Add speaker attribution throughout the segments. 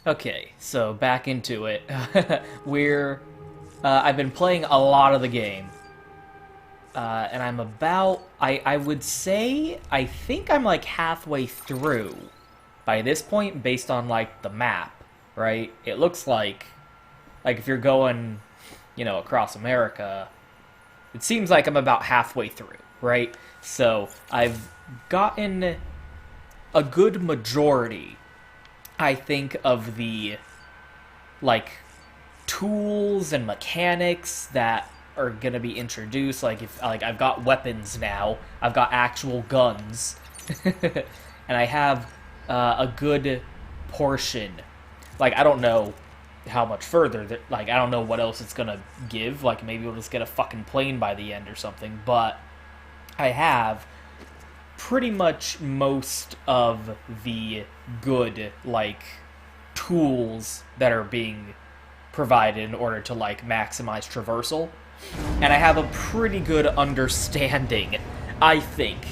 Speaker 1: Okay, so back into it. I've been playing a lot of the game. And I'm about, I would say, I think I'm like halfway through by this point based on like the map, right? It looks like if you're going, across America, it seems like I'm about halfway through, right? So I've gotten a good majority, I think, of the like tools and mechanics that are gonna be introduced. Like if like I've got weapons now, I've got actual guns, and I have a good portion. Like I don't know how much further that like I don't know what else it's gonna give. Like maybe we'll just get a fucking plane by the end or something. But I have pretty much most of the good like tools that are being provided in order to like maximize traversal, and I have a pretty good understanding, I think,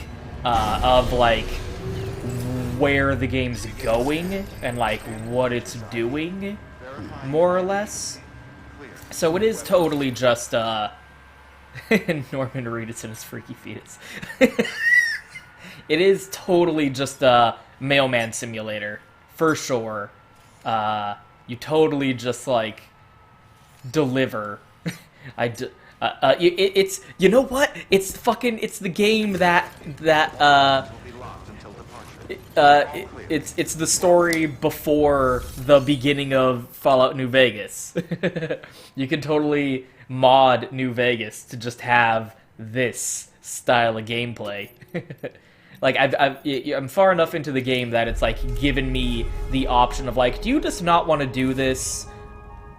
Speaker 1: of like where the game's going and like what it's doing, more or less. So it is totally just Norman Reedus and his freaky fetus. It is totally just a mailman simulator, for sure. You totally just like deliver. It's you know what? It's the game it's the story before the beginning of Fallout New Vegas. You can totally mod New Vegas to just have this style of gameplay. Like I'm far enough into the game that it's like given me the option of like, do you just not want to do this,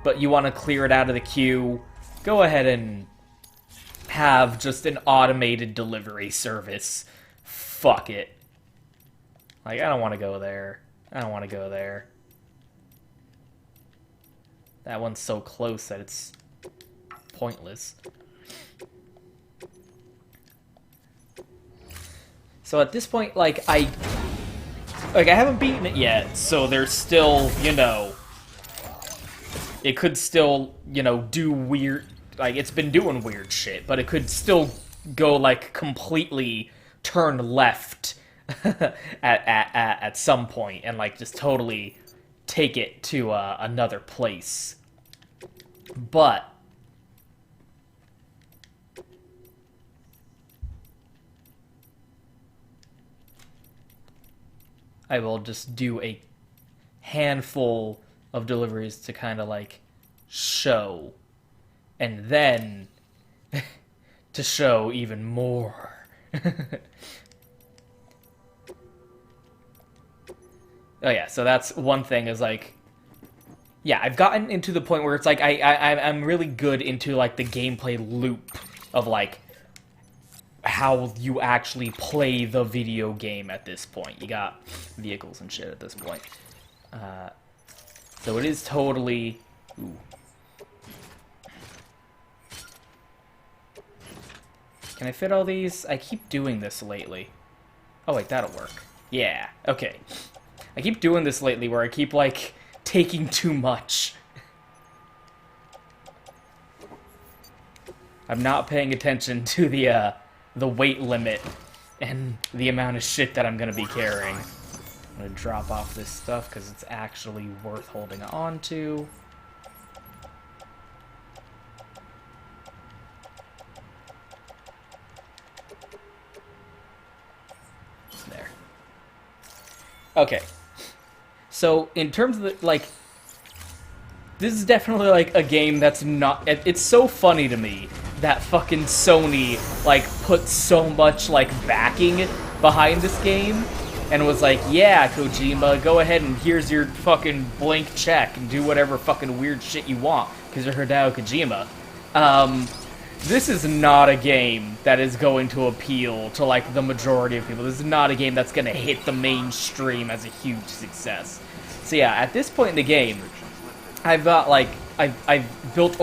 Speaker 1: but you want to clear it out of the queue? Go ahead and have just an automated delivery service. Fuck it. Like I don't want to go there. I don't want to go there. That one's so close that it's pointless. So at this point, like I haven't beaten it yet, so there's still, it could still, do weird, like it's been doing weird shit, but it could still go like completely turn left at some point and like just totally take it to another place. But I will just do a handful of deliveries to kind of like show, and then to show even more. Oh yeah, so that's one thing is like, yeah, I've gotten into the point where it's like I'm really good into like the gameplay loop of like how you actually play the video game at this point. You got vehicles and shit at this point. So it is totally... Ooh. Can I fit all these? I keep doing this lately. Oh wait, that'll work. Yeah, okay. I keep doing this lately where I keep, like, taking too much. I'm not paying attention to the weight limit and the amount of shit that I'm gonna be carrying. I'm gonna drop off this stuff because it's actually worth holding on to. There. Okay. So, in terms of the, like, this is definitely, like, a game that's not... It's so funny to me that fucking Sony, like, put so much, like, backing behind this game and was like, yeah, Kojima, go ahead and here's your fucking blank check and do whatever fucking weird shit you want, because you're Hideo Kojima. This is not a game that is going to appeal to, like, the majority of people. This is not a game that's gonna hit the mainstream as a huge success. So yeah, at this point in the game, I've got, like, I've built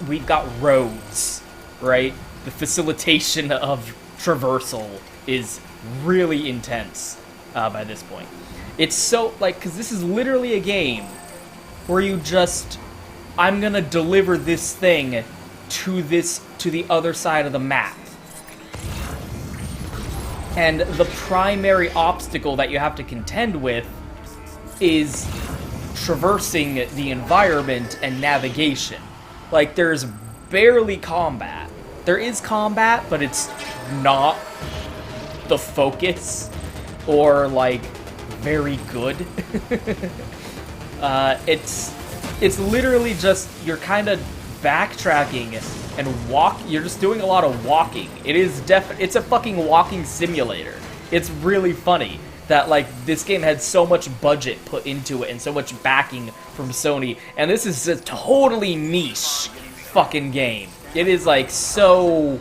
Speaker 1: we've got roads, right? The facilitation of traversal is really intense by this point. It's so, like, because this is literally a game where you just, I'm gonna deliver this thing to the other side of the map. And the primary obstacle that you have to contend with is traversing the environment and navigation. Like, there's barely combat. There is combat, but it's not the focus, or, like, very good. It's literally just, you're kind of backtracking and you're just doing a lot of walking. It's a fucking walking simulator. It's really funny that, like, this game had so much budget put into it and so much backing from Sony, and this is a totally niche fucking game. It is, like, so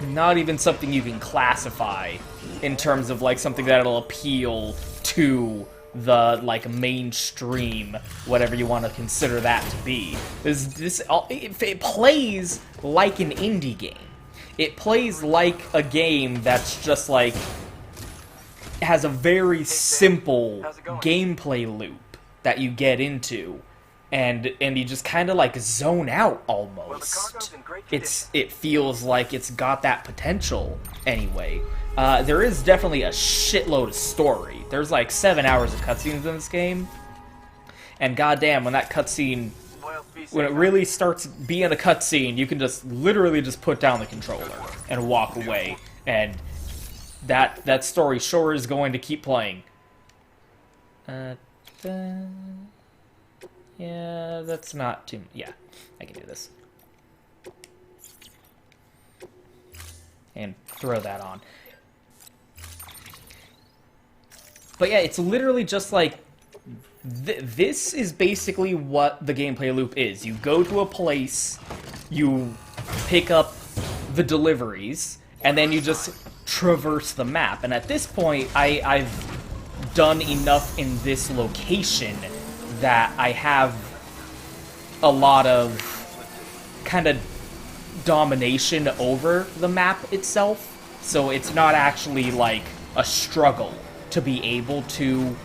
Speaker 1: not even something you can classify in terms of, like, something that'll appeal to the, like, mainstream, whatever you want to consider that to be. It plays like an indie game. It plays like a game that's just, like, has a very simple gameplay loop that you get into, and you just kind of, like, zone out almost. It feels like it's got that potential anyway. There is definitely a shitload of story. There's like 7 hours of cutscenes in this game, and goddamn, when that cutscene, when it really starts being a cutscene, you can just literally just put down the controller and walk away, and that story sure is going to keep playing. Yeah, that's not too... Yeah, I can do this. And throw that on. But yeah, it's literally just like... this is basically what the gameplay loop is. You go to a place, you pick up the deliveries, and then you just traverse the map. And at this point, I've done enough in this location that I have a lot of kind of domination over the map itself. So it's not actually like a struggle to be able to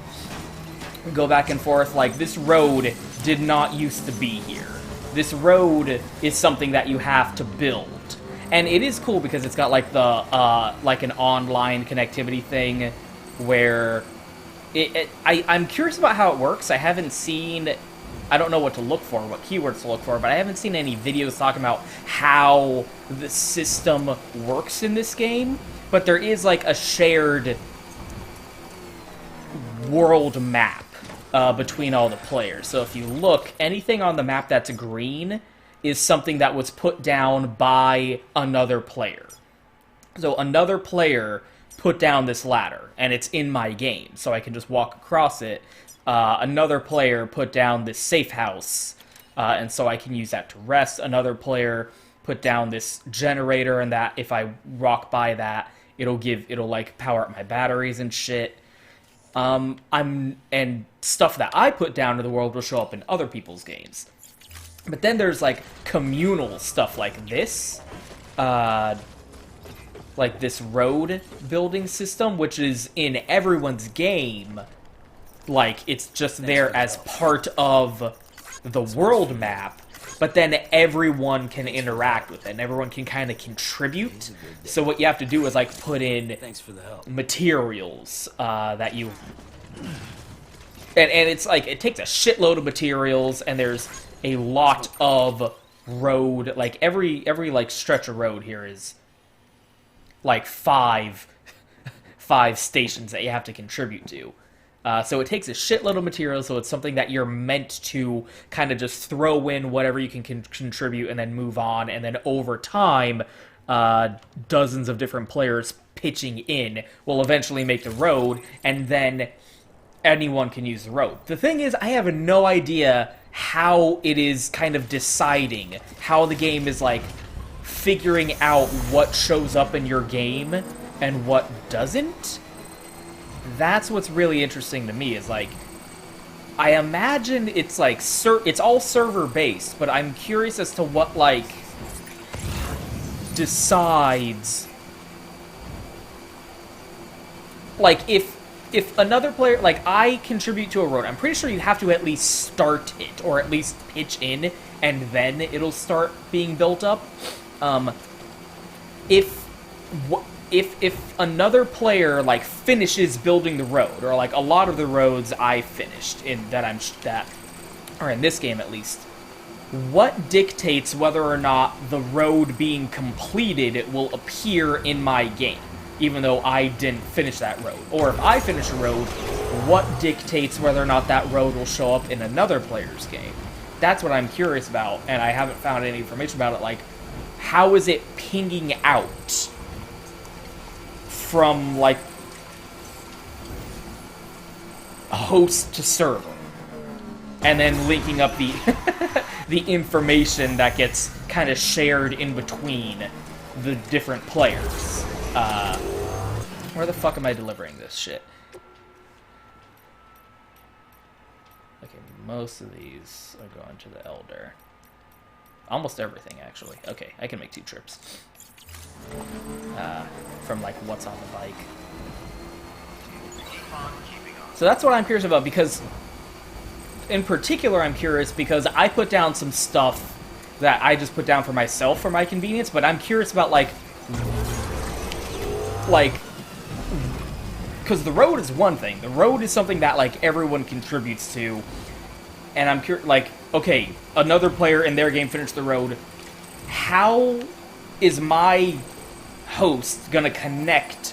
Speaker 1: go back and forth. Like, this road did not used to be here. This road is something that you have to build. And it is cool because it's got like the like an online connectivity thing where I'm curious about how it works. I haven't seen, I don't know what to look for, what keywords to look for, but I haven't seen any videos talking about how the system works in this game. But there is like a shared world map between all the players. So if you look, anything on the map that's green is something that was put down by another player. So another player put down this ladder, and it's in my game, so I can just walk across it. Another player put down this safe house, and so I can use that to rest. Another player put down this generator, and that if I walk by that, it'll like power up my batteries and shit. And stuff that I put down to the world will show up in other people's games. But then there's like communal stuff like this, like this road building system, which is in everyone's game. Like, it's just there as part of the world map, but then everyone can interact with it, and everyone can kind of contribute. So what you have to do is, like, put in materials that you... And it's, like, it takes a shitload of materials, and there's a lot of road. Like, every like, stretch of road here is, like, five stations that you have to contribute to. So it takes a shitload of material, so it's something that you're meant to kind of just throw in whatever you can contribute and then move on, and then over time, dozens of different players pitching in will eventually make the road, and then anyone can use the road. The thing is, I have no idea how it is kind of deciding, how the game is, like, figuring out what shows up in your game and what doesn't. That's what's really interesting to me, is, like, I imagine it's, like, it's all server-based, but I'm curious as to what, like, decides... Like, if if another player, like, I contribute to a road, I'm pretty sure you have to at least start it, or at least pitch in, and then it'll start being built up. If another player, like, finishes building the road, or, like, a lot of the roads I finished, or in this game at least, what dictates whether or not the road being completed will appear in my game, even though I didn't finish that road? Or if I finish a road, what dictates whether or not that road will show up in another player's game? That's what I'm curious about, and I haven't found any information about it. Like, how is it pinging out from, like, host to server, and then linking up the the information that gets kind of shared in between the different players. Where the fuck am I delivering this shit? Okay, most of these are going to the Elder. Almost everything, actually. Okay, I can make 2 trips. From, like, what's on the bike. So that's what I'm curious about, because in particular I'm curious because I put down some stuff that I just put down for myself for my convenience, but I'm curious about, like, because the road is one thing. The road is something that, like, everyone contributes to, and I'm curious, like, okay, another player in their game finished the road. How is my host gonna connect?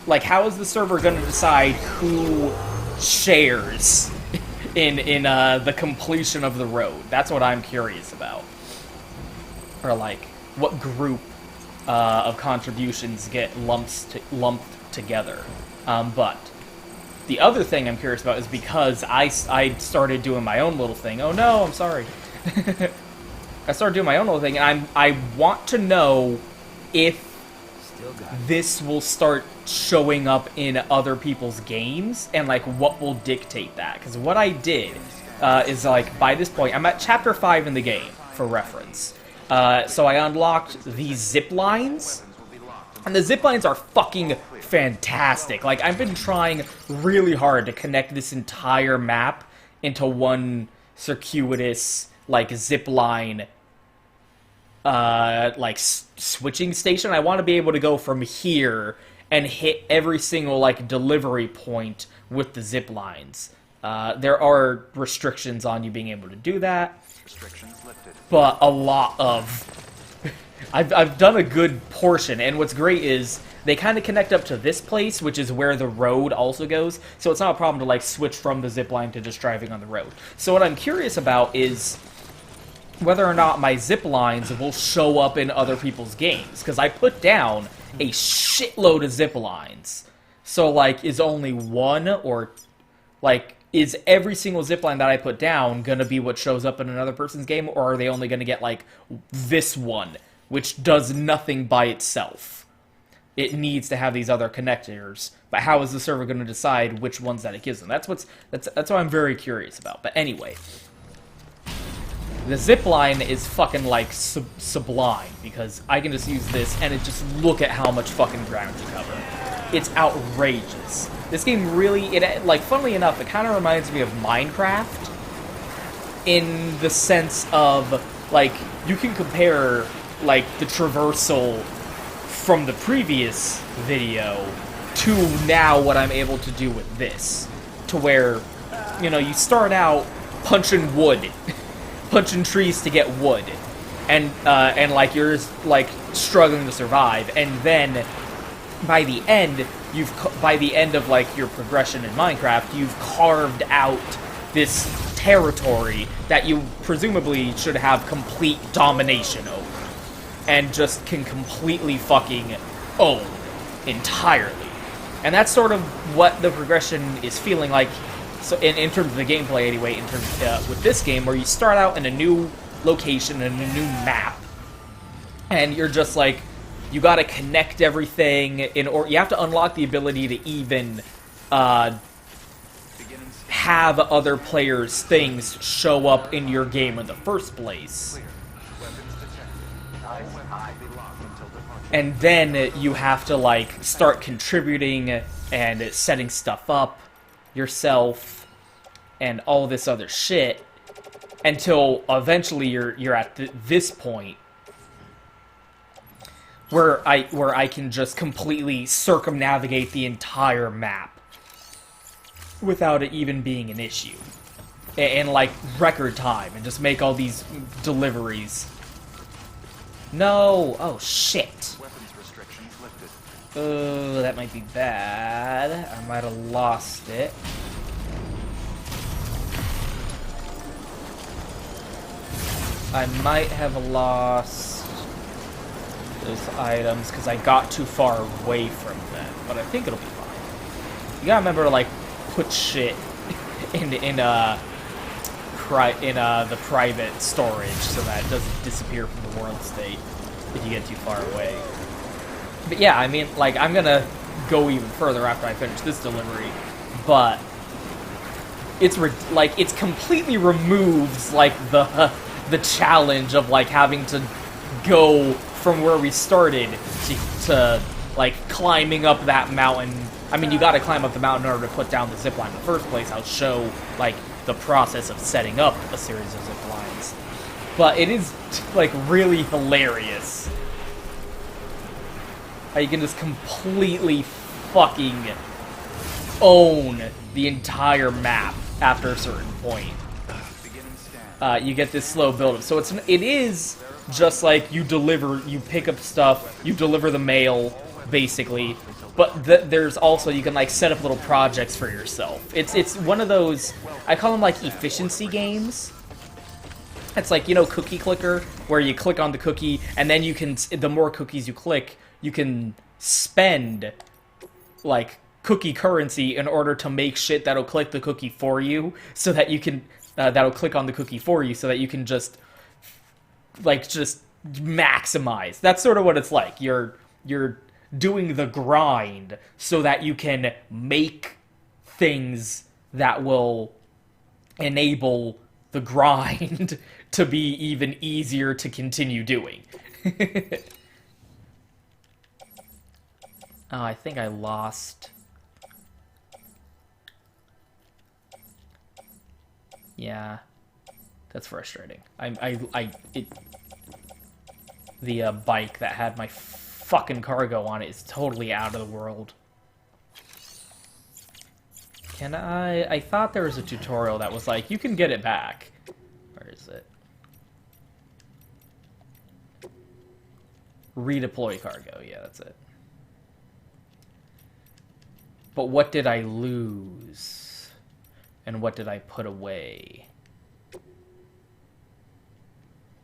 Speaker 1: Like, how is the server gonna decide who shares in the completion of the road? That's what I'm curious about. Or, like, what group of contributions get lumped together. But the other thing I'm curious about is because I started doing my own little thing. Oh no, I'm sorry. I started doing my own little thing, and I want to know if this will start showing up in other people's games, and, like, what will dictate that. Because what I did is, like, by this point, I'm at chapter 5 in the game, for reference. So I unlocked these zip lines, and the zip lines are fucking fantastic. Like, I've been trying really hard to connect this entire map into one circuitous, like, zip line, like, switching station. I want to be able to go from here and hit every single, like, delivery point with the zip lines. There are restrictions on you being able to do that, but a lot of... I've done a good portion, and what's great is they kind of connect up to this place, which is where the road also goes, so it's not a problem to, like, switch from the zipline to just driving on the road. So what I'm curious about is whether or not my zip lines will show up in other people's games, because I put down a shitload of zip lines. So, like, is only one, or, like, is every single zipline that I put down gonna be what shows up in another person's game, or are they only gonna get, like, this one, which does nothing by itself? It needs to have these other connectors, but how is the server gonna decide which ones that it gives them? That's what I'm very curious about. But anyway, the zipline is fucking, like, sublime, because I can just use this, and it just look at how much fucking ground you cover. It's outrageous. This game really, like, funnily enough, it kind of reminds me of Minecraft, in the sense of, like, you can compare, like, the traversal from the previous video to now what I'm able to do with this. To where, you know, you start out punching wood, punching trees to get wood, and like, you're just, like, struggling to survive, and then by the end of, like, your progression in Minecraft, you've carved out this territory that you presumably should have complete domination over, and just can completely fucking own entirely. And that's sort of what the progression is feeling like. So in terms of the gameplay, anyway, in terms with this game, where you start out in a new location and a new map, and you're just like, you got to connect everything or you have to unlock the ability to even have other players' things show up in your game in the first place. And then you have to, like, start contributing and it's setting stuff up yourself and all this other shit until eventually you're at this point where I can just completely circumnavigate the entire map without it even being an issue in like record time and just make all these deliveries. No! Oh shit! That might be bad. I might have lost it. I might have lost those items because I got too far away from them, but I think it'll be fine. You gotta remember to like put shit in the private storage so that it doesn't disappear from the world state if you get too far away. But yeah, I mean, like, I'm gonna go even further after I finish this delivery, but it's like it's completely removes like the challenge of like having to go from where we started to like climbing up that mountain. I mean, you got to climb up the mountain in order to put down the zipline in the first place. I'll show like the process of setting up a series of zip lines, but it is like really hilarious how you can just completely fucking own the entire map after a certain point. You get this slow build-up. So it is just like you pick up stuff, you deliver the mail, basically, but there's also, you can like set up little projects for yourself. It's one of those, I call them like efficiency games. It's like, you know, Cookie Clicker, where you click on the cookie, and then you can, the more cookies you click, you can spend, like, cookie currency in order to make shit that'll click the cookie for you, so that you can, that'll click on the cookie for you, so that you can just, like, just maximize. That's sort of what it's like. You're doing the grind so that you can make things that will enable the grind to be even easier to continue doing. Oh, I think I lost. Yeah, that's frustrating. The bike that had my fucking cargo on it is totally out of the world. Can I thought there was a tutorial that was like, you can get it back. Where is it? Redeploy cargo, yeah, that's it. But what did I lose? And what did I put away?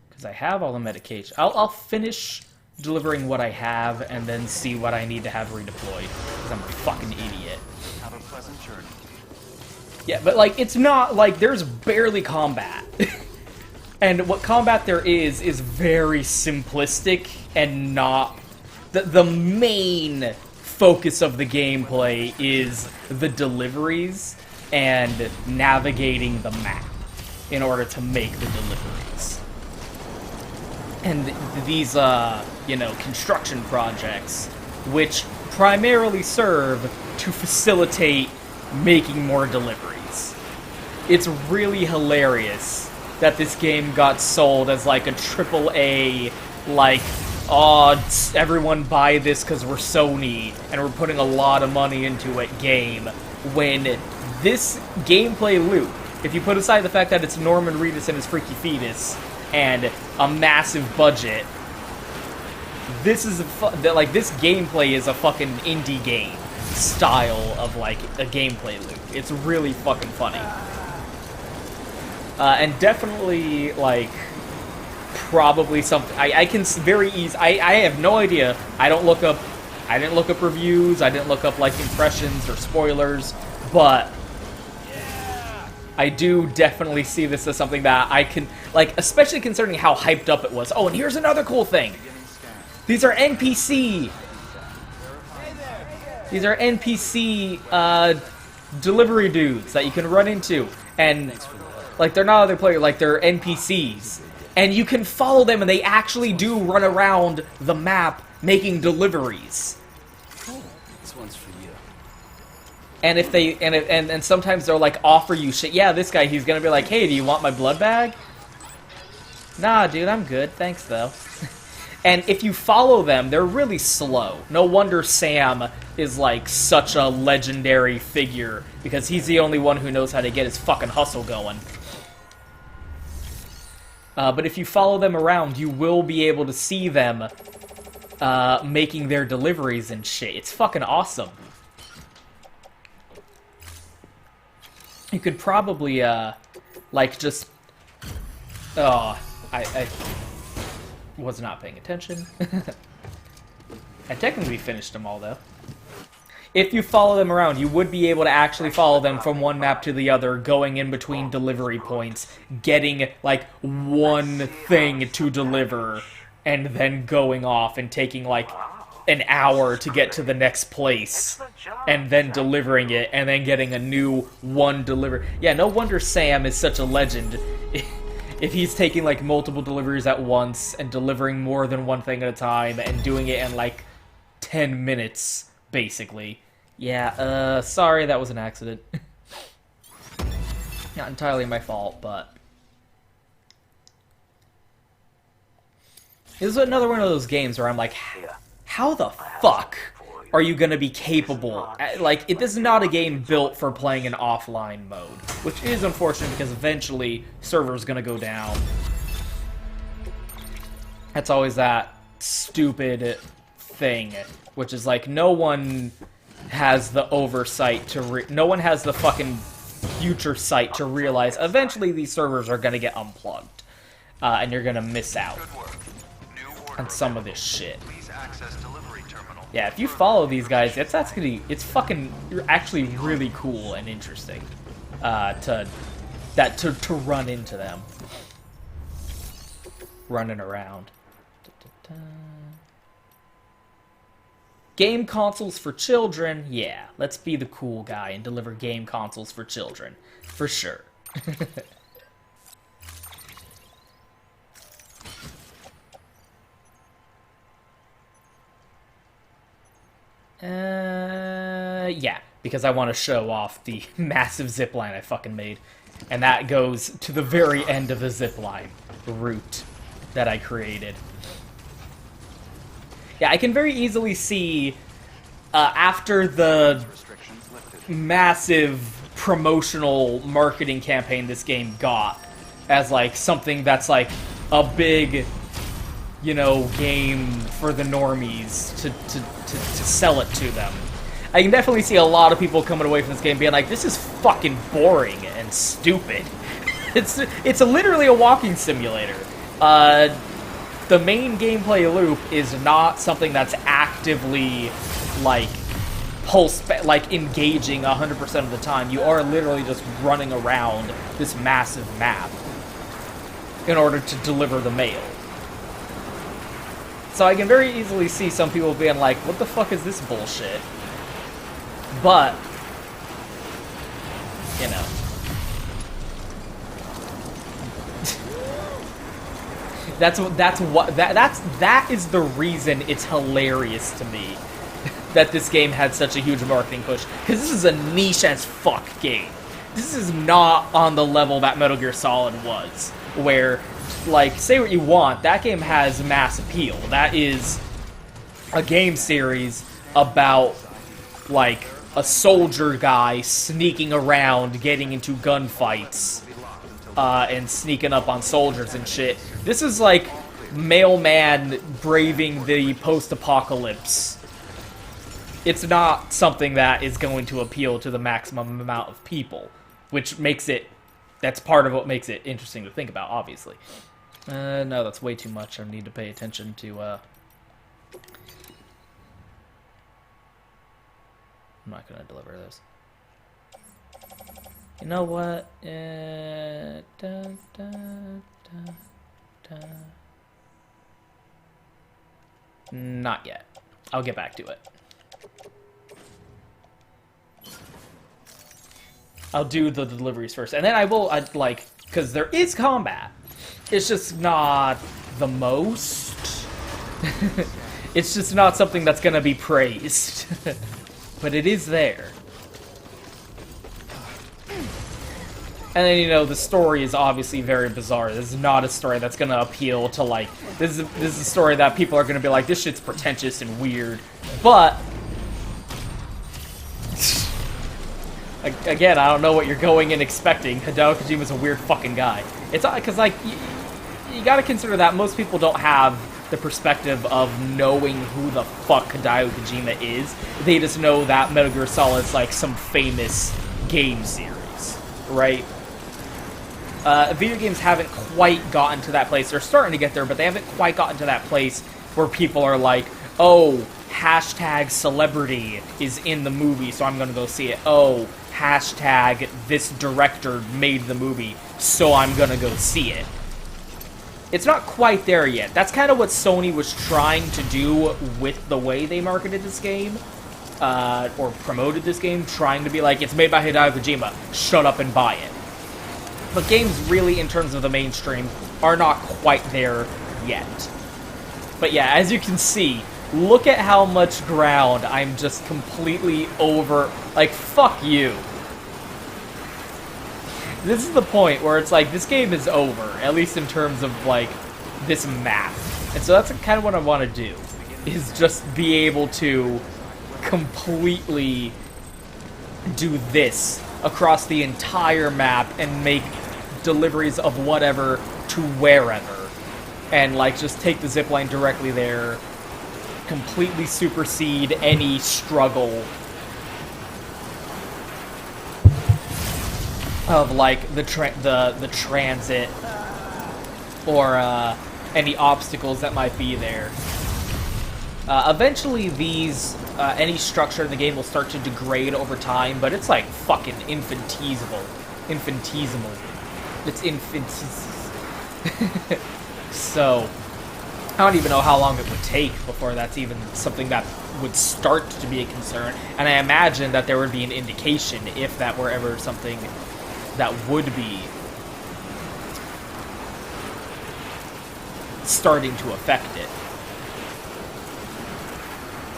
Speaker 1: Because I have all the medication. I'll finish delivering what I have and then see what I need to have redeployed. Because I'm a fucking idiot.
Speaker 2: Have a pleasant journey.
Speaker 1: Yeah, but like, it's not like there's barely combat. And what combat there is very simplistic and not... The main focus of the gameplay is the deliveries and navigating the map in order to make the deliveries. And these, you know, construction projects, which primarily serve to facilitate making more deliveries. It's really hilarious that this game got sold as like a AAA, like, oh, everyone buy this because we're Sony and we're putting a lot of money into it game, when this gameplay loop, if you put aside the fact that it's Norman Reedus and his freaky fetus and a massive budget, this is this gameplay is a fucking indie game style of like a gameplay loop. It's really fucking funny. And definitely like probably something I can very easy. I have no idea. I didn't look up reviews. I didn't look up like impressions or spoilers, but I do definitely see this as something that I can like, especially considering how hyped up it was. Oh, and here's another cool thing. These are NPC. These are NPC delivery dudes that you can run into, and like they're not other players, like they're NPCs, and you can follow them, and they actually do run around the map making deliveries.
Speaker 2: This one's for you.
Speaker 1: And if they and sometimes they'll like offer you shit. Yeah, this guy, he's gonna be like, hey, do you want my blood bag? Nah, dude, I'm good. Thanks though. And if you follow them, they're really slow. No wonder Sam is like such a legendary figure, because he's the only one who knows how to get his fucking hustle going. But if you follow them around, you will be able to see them making their deliveries and shit. It's fucking awesome. You could probably, like, just... Oh, I was not paying attention. I technically finished them all, though. If you follow them around, you would be able to actually follow them from one map to the other, going in between delivery points, getting, like, one thing to deliver, and then going off and taking, like, an hour to get to the next place, and then delivering it, and then getting a new one delivered. Yeah, no wonder Sam is such a legend. If he's taking, like, multiple deliveries at once, and delivering more than one thing at a time, and doing it in, like, 10 minutes, basically. Yeah, sorry, that was an accident. Not entirely my fault, but... This is another one of those games where I'm like, how the fuck are you gonna be capable? Like, this is not a game built for playing in offline mode, which is unfortunate because eventually servers gonna go down. That's always that stupid thing, which is like no one has the oversight to no one has the fucking future sight to realize eventually these servers are gonna get unplugged, and you're gonna miss out on some of this shit. Yeah, if you follow these guys, it's fucking actually really cool and interesting to run into them, running around. Game consoles for children, yeah, let's be the cool guy and deliver game consoles for children, for sure. Yeah, because I want to show off the massive zipline I fucking made. And that goes to the very end of the zipline route that I created. Yeah, I can very easily see, after the massive promotional marketing campaign this game got, as, like, something that's, like, a big, you know, game for the normies to sell it to them. I can definitely see a lot of people coming away from this game being like, this is fucking boring and stupid. It's literally a walking simulator. The main gameplay loop is not something that's actively, like, engaging 100% of the time. You are literally just running around this massive map in order to deliver the mail. So I can very easily see some people being like, what the fuck is this bullshit? But, you know. That is the reason it's hilarious to me that this game had such a huge marketing push. Because this is a niche as fuck game. This is not on the level that Metal Gear Solid was, where, like, say what you want, that game has mass appeal. That is a game series about, like, a soldier guy sneaking around, getting into gunfights, and sneaking up on soldiers and shit. This is like Mailman braving the post-apocalypse. It's not something that is going to appeal to the maximum amount of people, which makes it... That's part of what makes it interesting to think about, obviously. No, that's way too much. I need to pay attention to, I'm not gonna deliver this. You know what? Not yet. I'll get back to it. I'll do the deliveries first, and then I'd like, because there is combat. It's just not the most. It's just not something that's gonna be praised. But it is there. And then, you know, the story is obviously very bizarre. This is not a story that's gonna appeal to, like... This is a story that people are gonna be like, this shit's pretentious and weird. But... Again, I don't know what you're going in expecting. Hideo Kojima's a weird fucking guy. It's because, like, you gotta consider that most people don't have the perspective of knowing who the fuck Hideo Kojima is. They just know that Metal Gear Solid's, like, some famous game series, right? Video games haven't quite gotten to that place. They're starting to get there, but they haven't quite gotten to that place where people are like, oh, hashtag celebrity is in the movie, so I'm gonna go see it. Oh, hashtag this director made the movie, so I'm gonna go see it. It's not quite there yet. That's kind of what Sony was trying to do with the way they marketed this game, or promoted this game, trying to be like, it's made by Hideo Kojima, shut up and buy it. But games really, in terms of the mainstream, are not quite there yet. But yeah, as you can see, look at how much ground I'm just completely over. Like, fuck you. This is the point where it's like, this game is over, at least in terms of, like, this map. And so that's kind of what I want to do, is just be able to completely do this across the entire map and make deliveries of whatever to wherever. And, like, just take the zipline directly there, completely supersede any struggle of, like, the transit or any obstacles that might be there. Eventually these any structure in the game will start to degrade over time, but it's like fucking infinitesimal. It's So I don't even know how long it would take before that's even something that would start to be a concern. And I imagine that there would be an indication if that were ever something that would be starting to affect it.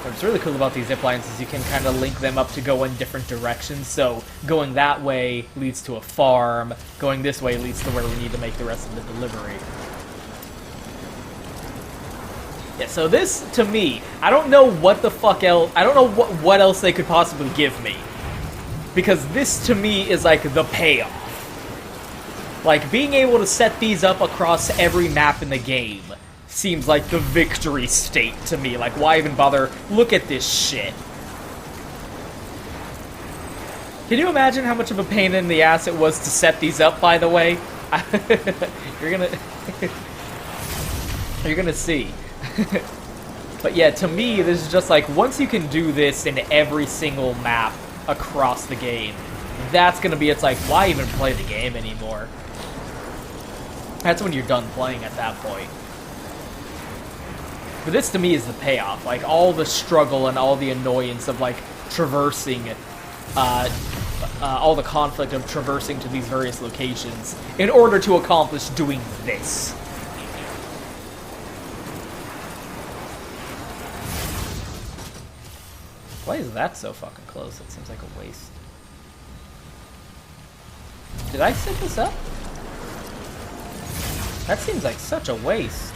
Speaker 1: What's really cool about these zip lines is you can kind of link them up to go in different directions. So going that way leads to a farm, going this way leads to where we need to make the rest of the delivery. Yeah, so this, to me, I don't know what the fuck else, I don't know what else they could possibly give me. Because this, to me, is like the payoff. Like, being able to set these up across every map in the game seems like the victory state to me. Like, why even bother? Look at this shit. Can you imagine how much of a pain in the ass it was to set these up, by the way? You're gonna see. But yeah, to me, this is just like, once you can do this in every single map across the game, that's gonna be, it's like, why even play the game anymore? That's when you're done playing at that point. But this, to me, is the payoff. Like, all the struggle and all the annoyance of, like, traversing, all the conflict of traversing to these various locations in order to accomplish doing this. Why is that so fucking close? It seems like a waste. Did I set this up? That seems like such a waste.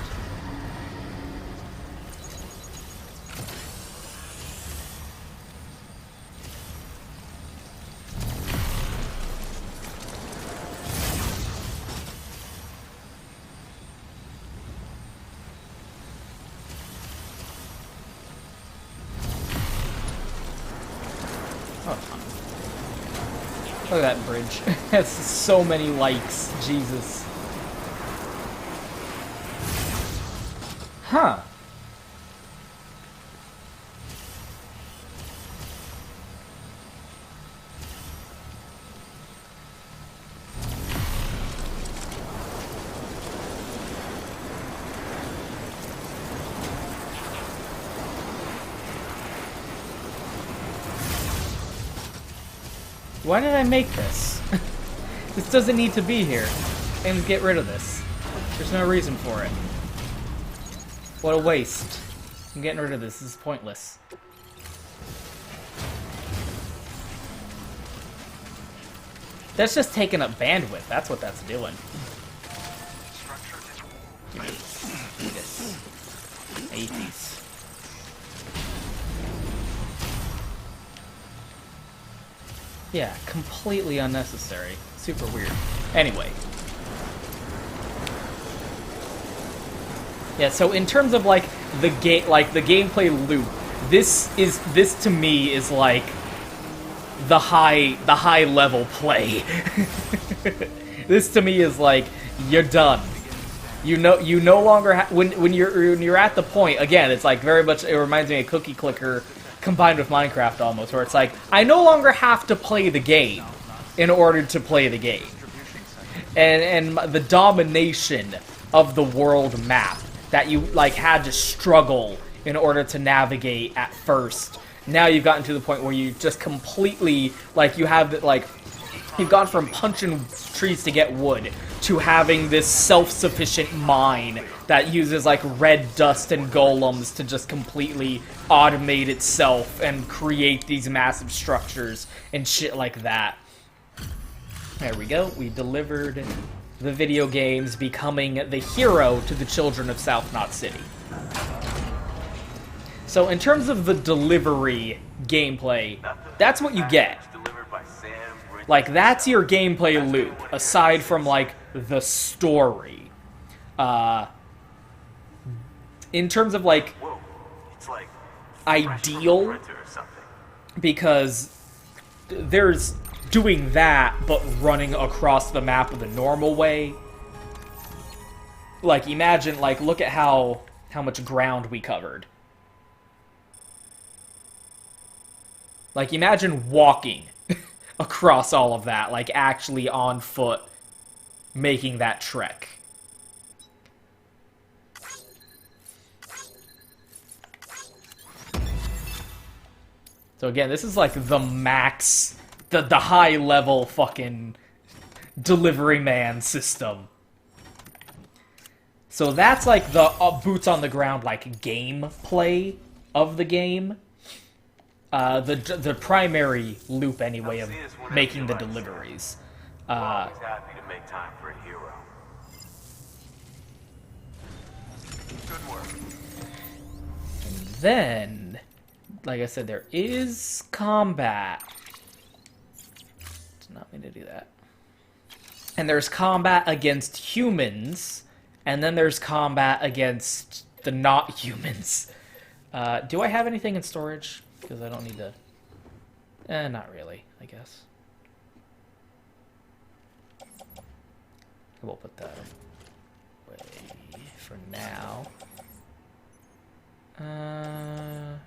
Speaker 1: Look at that bridge. That's so many likes. Jesus. Huh. Why did I make this? This doesn't need to be here. And get rid of this. There's no reason for it. What a waste. I'm getting rid of this. This is pointless. That's just taking up bandwidth. That's what that's doing. Give me this. I eat these. Yeah, completely unnecessary. Super weird. Anyway. Yeah, so in terms of like the gameplay loop, this to me is like the high level play. This to me is like you're done. You no longer when you're at the point again. It's like very much. It reminds me of Cookie Clicker combined with Minecraft almost, where it's like I no longer have to play the game in order to play the game, and the domination of the world map that you like had to struggle in order to navigate at first. Now you've gotten to the point where you just completely like you've gone from punching trees to get wood to having this self-sufficient mine that uses like red dust and golems to just completely automate itself and create these massive structures and shit like that. There we go. We delivered the video games becoming the hero to the children of South Knot City. So in terms of the delivery gameplay, that's what you get. Like, that's your gameplay loop, aside from, like, the story. In terms of, like, ideal, because there's doing that, but running across the map the normal way. Like, imagine, like, look at how much ground we covered. Like, imagine walking across all of that, like, actually on foot, making that trek. So again, this is like the max, the high level fucking delivery man system. So that's like the boots on the ground, like gameplay of the game. The primary loop anyway of making the deliveries.
Speaker 2: Always happy to make time for a hero. Good work.
Speaker 1: And then, like I said, there is combat. Did not mean to do that. And there's combat against humans, and then there's combat against the not humans. Do I have anything in storage? Because I don't need to... not really, I guess. We'll put that away for now. Yeah,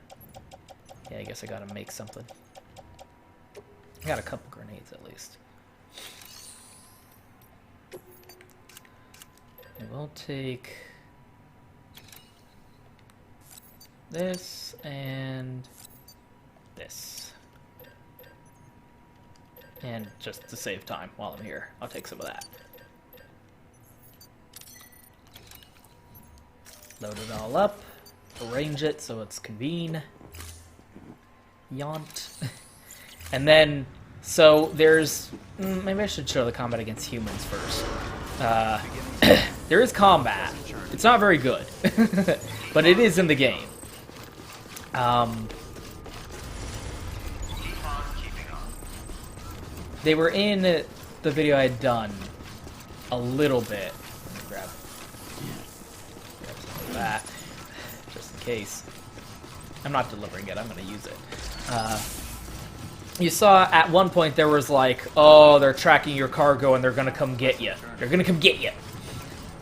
Speaker 1: I guess I gotta make something. I got a couple grenades at least. And we'll take this and this. And just to save time while I'm here, I'll take some of that. Load it all up, arrange it so it's convenient. And then, so there's... maybe I should show the combat against humans first. There is combat. It's not very good, but it is in the game. They were in the video I had done a little bit. Let me grab some of that, just in case. I'm not delivering it, I'm going to use it. You saw at one point there was like, oh, they're tracking your cargo and they're going to come get you. They're going to come get you.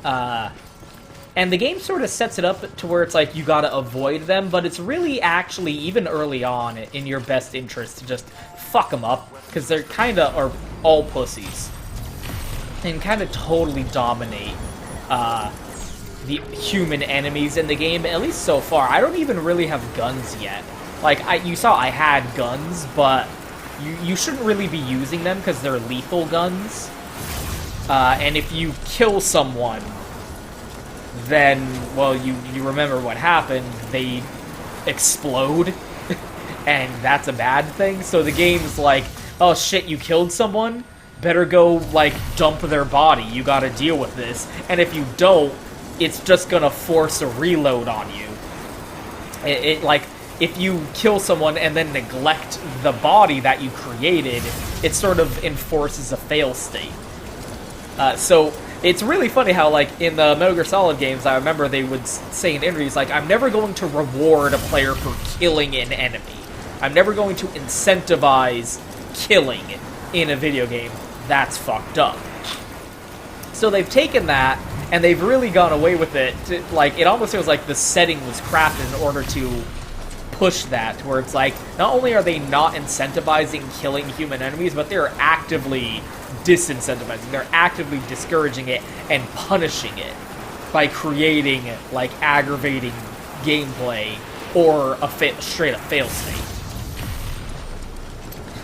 Speaker 1: And the game sort of sets it up to where it's like you gotta avoid them, but it's really actually, even early on, in your best interest to just fuck them up, because they're kinda are all pussies. And kinda totally dominate the human enemies in the game, at least so far. I don't even really have guns yet. Like, you saw I had guns, but you shouldn't really be using them because they're lethal guns. And if you kill someone, then, well, you remember what happened. They explode, and that's a bad thing. So the game's like, oh shit, you killed someone? better go, like, dump their body. You gotta deal with this. And if you don't, it's just gonna force a reload on you. Like, if you kill someone and then neglect the body that you created, it sort of enforces a fail state. So it's really funny how, like, in the Metal Gear Solid games, I remember they would say in interviews, like, I'm never going to reward a player for killing an enemy. I'm never going to incentivize killing in a video game. That's fucked up. So they've taken that, and they've really gone away with it. Like, it almost feels like the setting was crafted in order to push that, where it's like, not only are they not incentivizing killing human enemies, but they're actively disincentivizing. They're actively discouraging it and punishing it by creating, like, aggravating gameplay or a straight up fail state.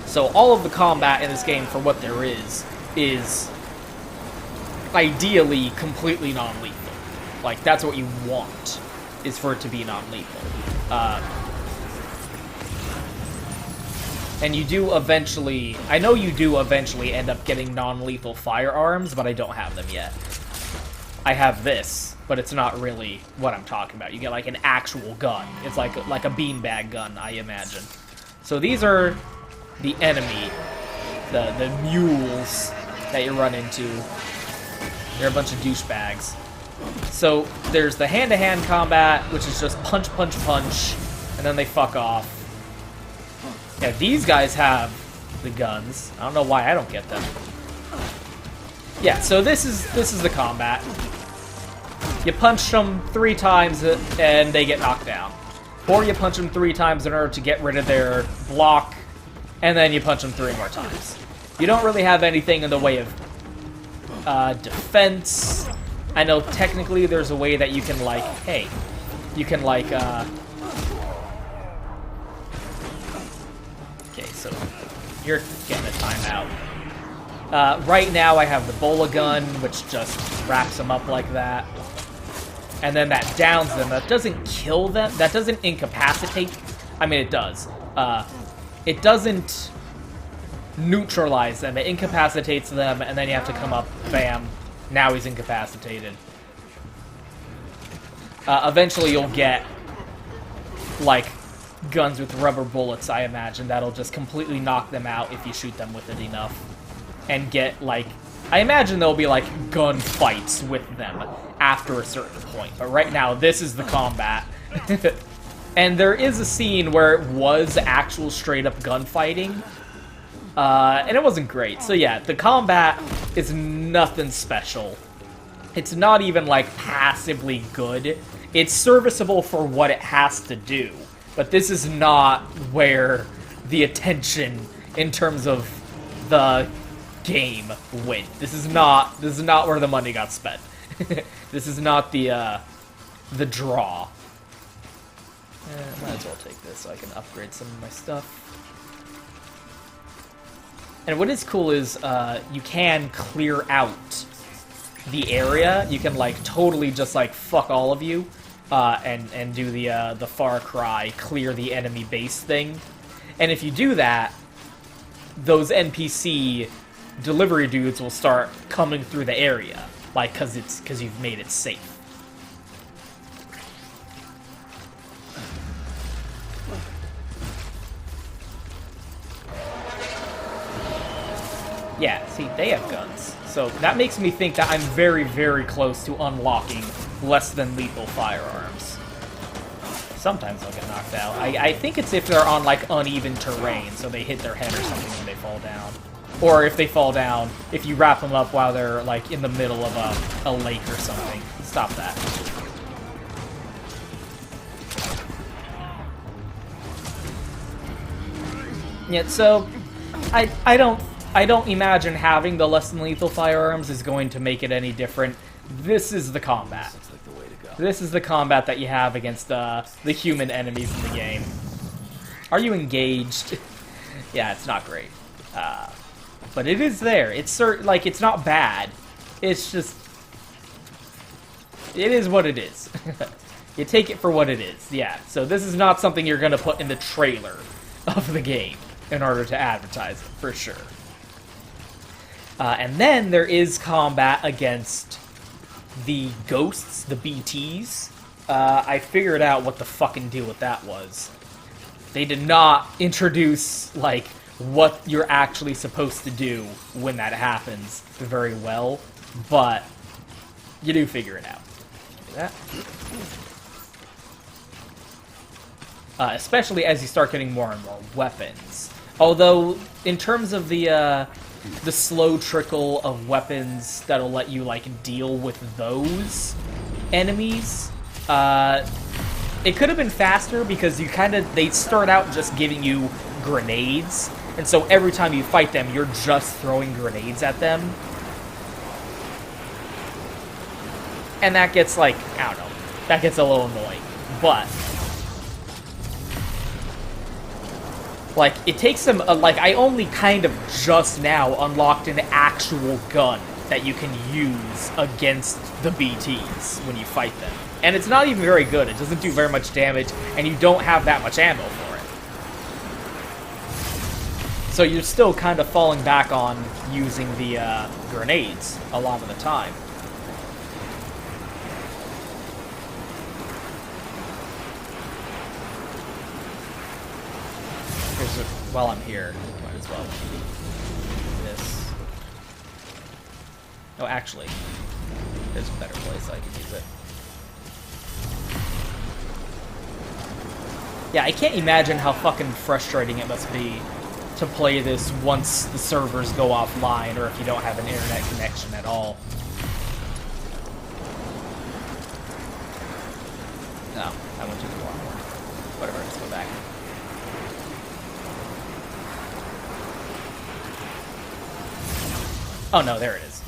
Speaker 1: So all of the combat in this game, for what there is ideally completely non-lethal. Like, that's what you want, is for it to be non-lethal. And you do eventually... I know you do eventually end up getting non-lethal firearms, but I don't have them yet. I have this, but it's not really what I'm talking about. You get, like, an actual gun. It's like a beanbag gun, I imagine. So these are the enemy, the mules that you run into. They're a bunch of douchebags. So there's the hand-to-hand combat, which is just punch, punch, punch, and then they fuck off. Yeah, these guys have the guns. I don't know why I don't get them. Yeah, so this is the combat. You punch them 3 times and they get knocked down. Or you punch them 3 times in order to get rid of their block, and then you punch them 3 more times. You don't really have anything in the way of defense. I know technically there's a way that you can, like, hey, you can, like, okay, so you're getting a timeout. Right now I have the bola gun, which just wraps them up like that. And then that downs them. That doesn't kill them. That doesn't incapacitate. I mean, it does. It doesn't neutralize them. It incapacitates them, and then you have to come up, bam, now he's incapacitated. Eventually you'll get, like, guns with rubber bullets, I imagine, that'll just completely knock them out if you shoot them with it enough. And get, like, I imagine there'll be, like, gun fights with them after a certain point. But right now, this is the combat. And there is a scene where it was actual straight-up gunfighting. And it wasn't great. So yeah, the combat is nothing special. It's not even, like, passively good. It's serviceable for what it has to do. But this is not where the attention in terms of the game went. This is not where the money got spent. This is not the draw. Might as well take this so I can upgrade some of my stuff. And what is cool is you can clear out the area. You can, like, totally just, like, fuck all of you and do the Far Cry clear the enemy base thing. And if you do that, those NPC delivery dudes will start coming through the area, like, because you've made it safe. Yeah, see, they have guns. So that makes me think that I'm very, very close to unlocking less than lethal firearms. Sometimes they'll get knocked out. I think it's if they're on, like, uneven terrain, so they hit their head or something when they fall down. Or if they fall down, if you wrap them up while they're, like, in the middle of a lake or something. Stop that. Yeah, so I don't imagine having the less than lethal firearms is going to make it any different. This is the combat. This is the combat that you have against the human enemies in the game. Are you engaged? Yeah, it's not great. But it is there. It's like, it's not bad. It's just, it is what it is. You take it for what it is. Yeah. So this is not something you're gonna put in the trailer of the game in order to advertise it, for sure. And then there is combat against the ghosts, the BTs. I figured out what the fucking deal with that was. They did not introduce, like, what you're actually supposed to do when that happens very well, but you do figure it out. Do that. Especially as you start getting more and more weapons. Although, in terms of the slow trickle of weapons that'll let you, like, deal with those enemies, it could have been faster because they start out just giving you grenades, and so every time you fight them, you're just throwing grenades at them. And that gets, like, I don't know, that gets a little annoying. But like, it takes some, like, I only kind of just now unlocked an actual gun that you can use against the BTs when you fight them. And it's not even very good. It doesn't do very much damage, and you don't have that much ammo for it. So you're still kind of falling back on using the grenades a lot of the time. While I'm here, might as well do this. Oh, actually, there's a better place I can use it. Yeah, I can't imagine how fucking frustrating it must be to play this once the servers go offline, or if you don't have an internet connection at all. No, I went to the wrong one. Whatever, let's go back. Oh no, there it is.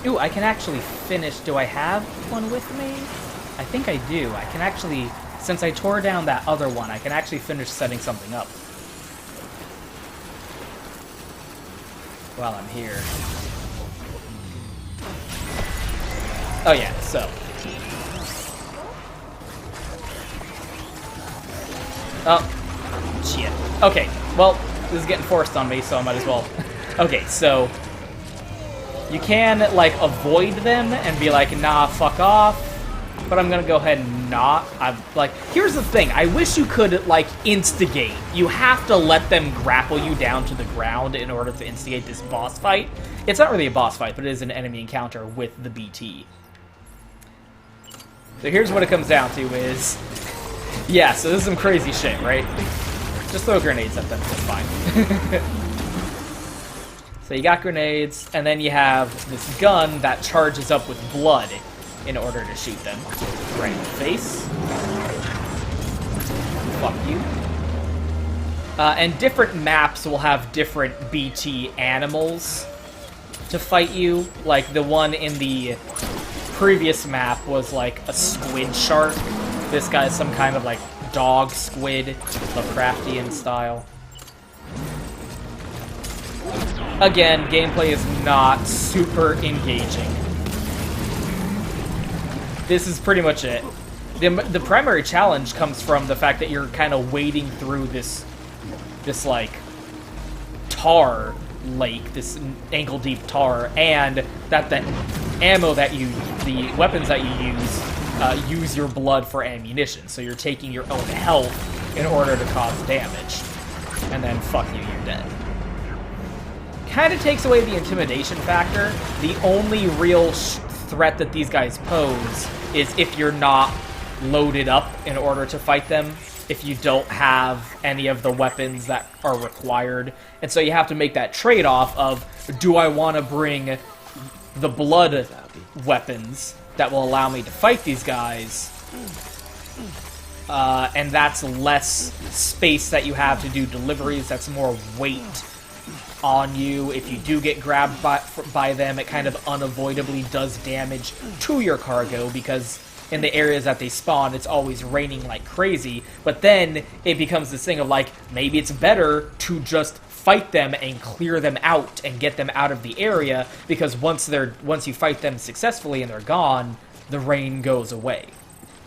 Speaker 1: Ooh, I can actually finish. Do I have one with me? I think I do. I can actually, since I tore down that other one, I can actually finish setting something up while I'm here. Oh yeah, so. Oh. Shit. Okay, well, this is getting forced on me, so I might as well. Okay, so you can, like, avoid them and be like, nah, fuck off, but I'm gonna go ahead and not. Here's the thing. I wish you could, like, instigate. You have to let them grapple you down to the ground in order to instigate this boss fight. It's not really a boss fight, but it is an enemy encounter with the BT. So here's what it comes down to is, yeah, so this is some crazy shit, right? Just throw grenades at them, it's fine. So you got grenades, and then you have this gun that charges up with blood in order to shoot them. Right in the face. Fuck you. And different maps will have different BT animals to fight you. Like, the one in the previous map was like a squid shark. This guy's some kind of, like, dog squid, Lovecraftian style. Again, gameplay is not super engaging. This is pretty much it. The primary challenge comes from the fact that you're kind of wading through this like, tar lake, this ankle-deep tar, and that the ammo that the weapons that you use your blood for ammunition, so you're taking your own health in order to cause damage. And then, fuck you, you're dead. Kind of takes away the intimidation factor. The only real threat that these guys pose is if you're not loaded up in order to fight them, if you don't have any of the weapons that are required. And so you have to make that trade-off of, do I want to bring the blood weapons that will allow me to fight these guys, and that's less space that you have to do deliveries, that's more weight on you. If you do get grabbed by them, it kind of unavoidably does damage to your cargo, because in the areas that they spawn, it's always raining like crazy. But then it becomes this thing of, like, maybe it's better to just fight them and clear them out and get them out of the area, because once you fight them successfully and they're gone, the rain goes away.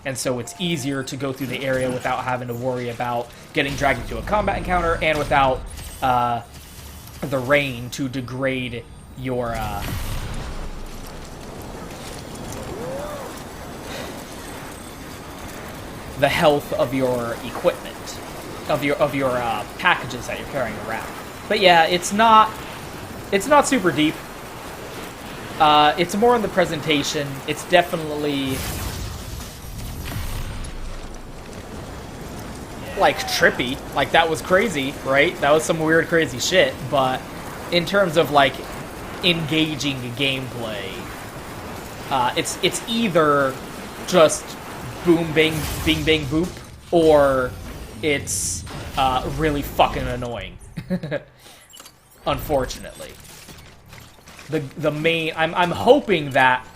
Speaker 1: and so it's easier to go through the area without having to worry about getting dragged into a combat encounter and without the rain to degrade your the health of your equipment, of your packages that you're carrying around. But yeah, it's not super deep. It's more in the presentation. It's definitely like trippy. Like, that was crazy, right? That was some weird, crazy shit. But in terms of like engaging gameplay, it's either just boom, bang, bing, bang, boop, or it's really fucking annoying. Unfortunately, the main I'm hoping that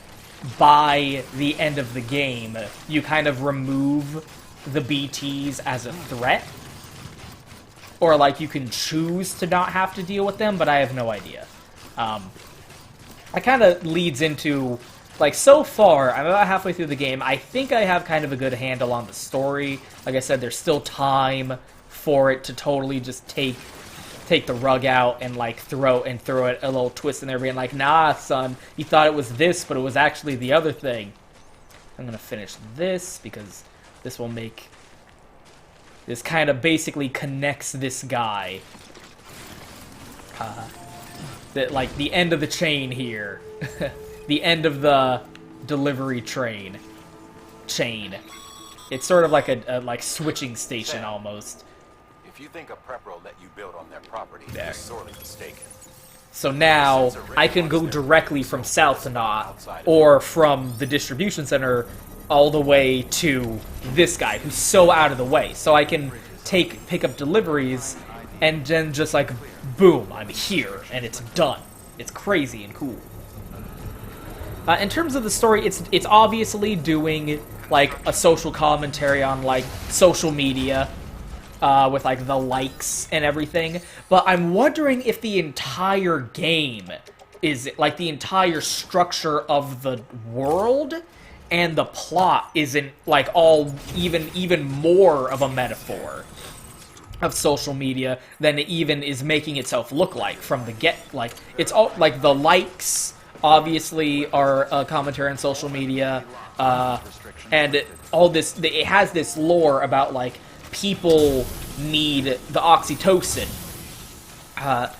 Speaker 1: by the end of the game you kind of remove the BTs as a threat, or like you can choose to not have to deal with them, but I have no idea. That kind of leads into, like, so far, I'm about halfway through the game. I think I have kind of a good handle on the story. Like I said, there's still time for it to totally just take the rug out and, like, throw it a little twist in there, being like, nah, son, you thought it was this, but it was actually the other thing. I'm gonna finish this, because this will make... This kind of basically connects this guy. That, like, the end of the chain here. The end of the delivery chain. It's sort of like a like switching station almost.
Speaker 2: If you think a prepper will let you build on their property,
Speaker 1: There.
Speaker 2: you're sorely mistaken.
Speaker 1: So now I can go directly from South to Knot, or from the distribution center all the way to this guy who's so out of the way. So I can pick up deliveries and then just like boom, I'm here and it's done. It's crazy and cool. In terms of the story, it's obviously doing like a social commentary on like social media, with like the likes and everything. But I'm wondering if the entire game is like the entire structure of the world and the plot isn't like all even more of a metaphor of social media than it even is making itself look like from the get. Like, it's all like the likes obviously are a commentary on social media, and all this, it has this lore about like people need the oxytocin.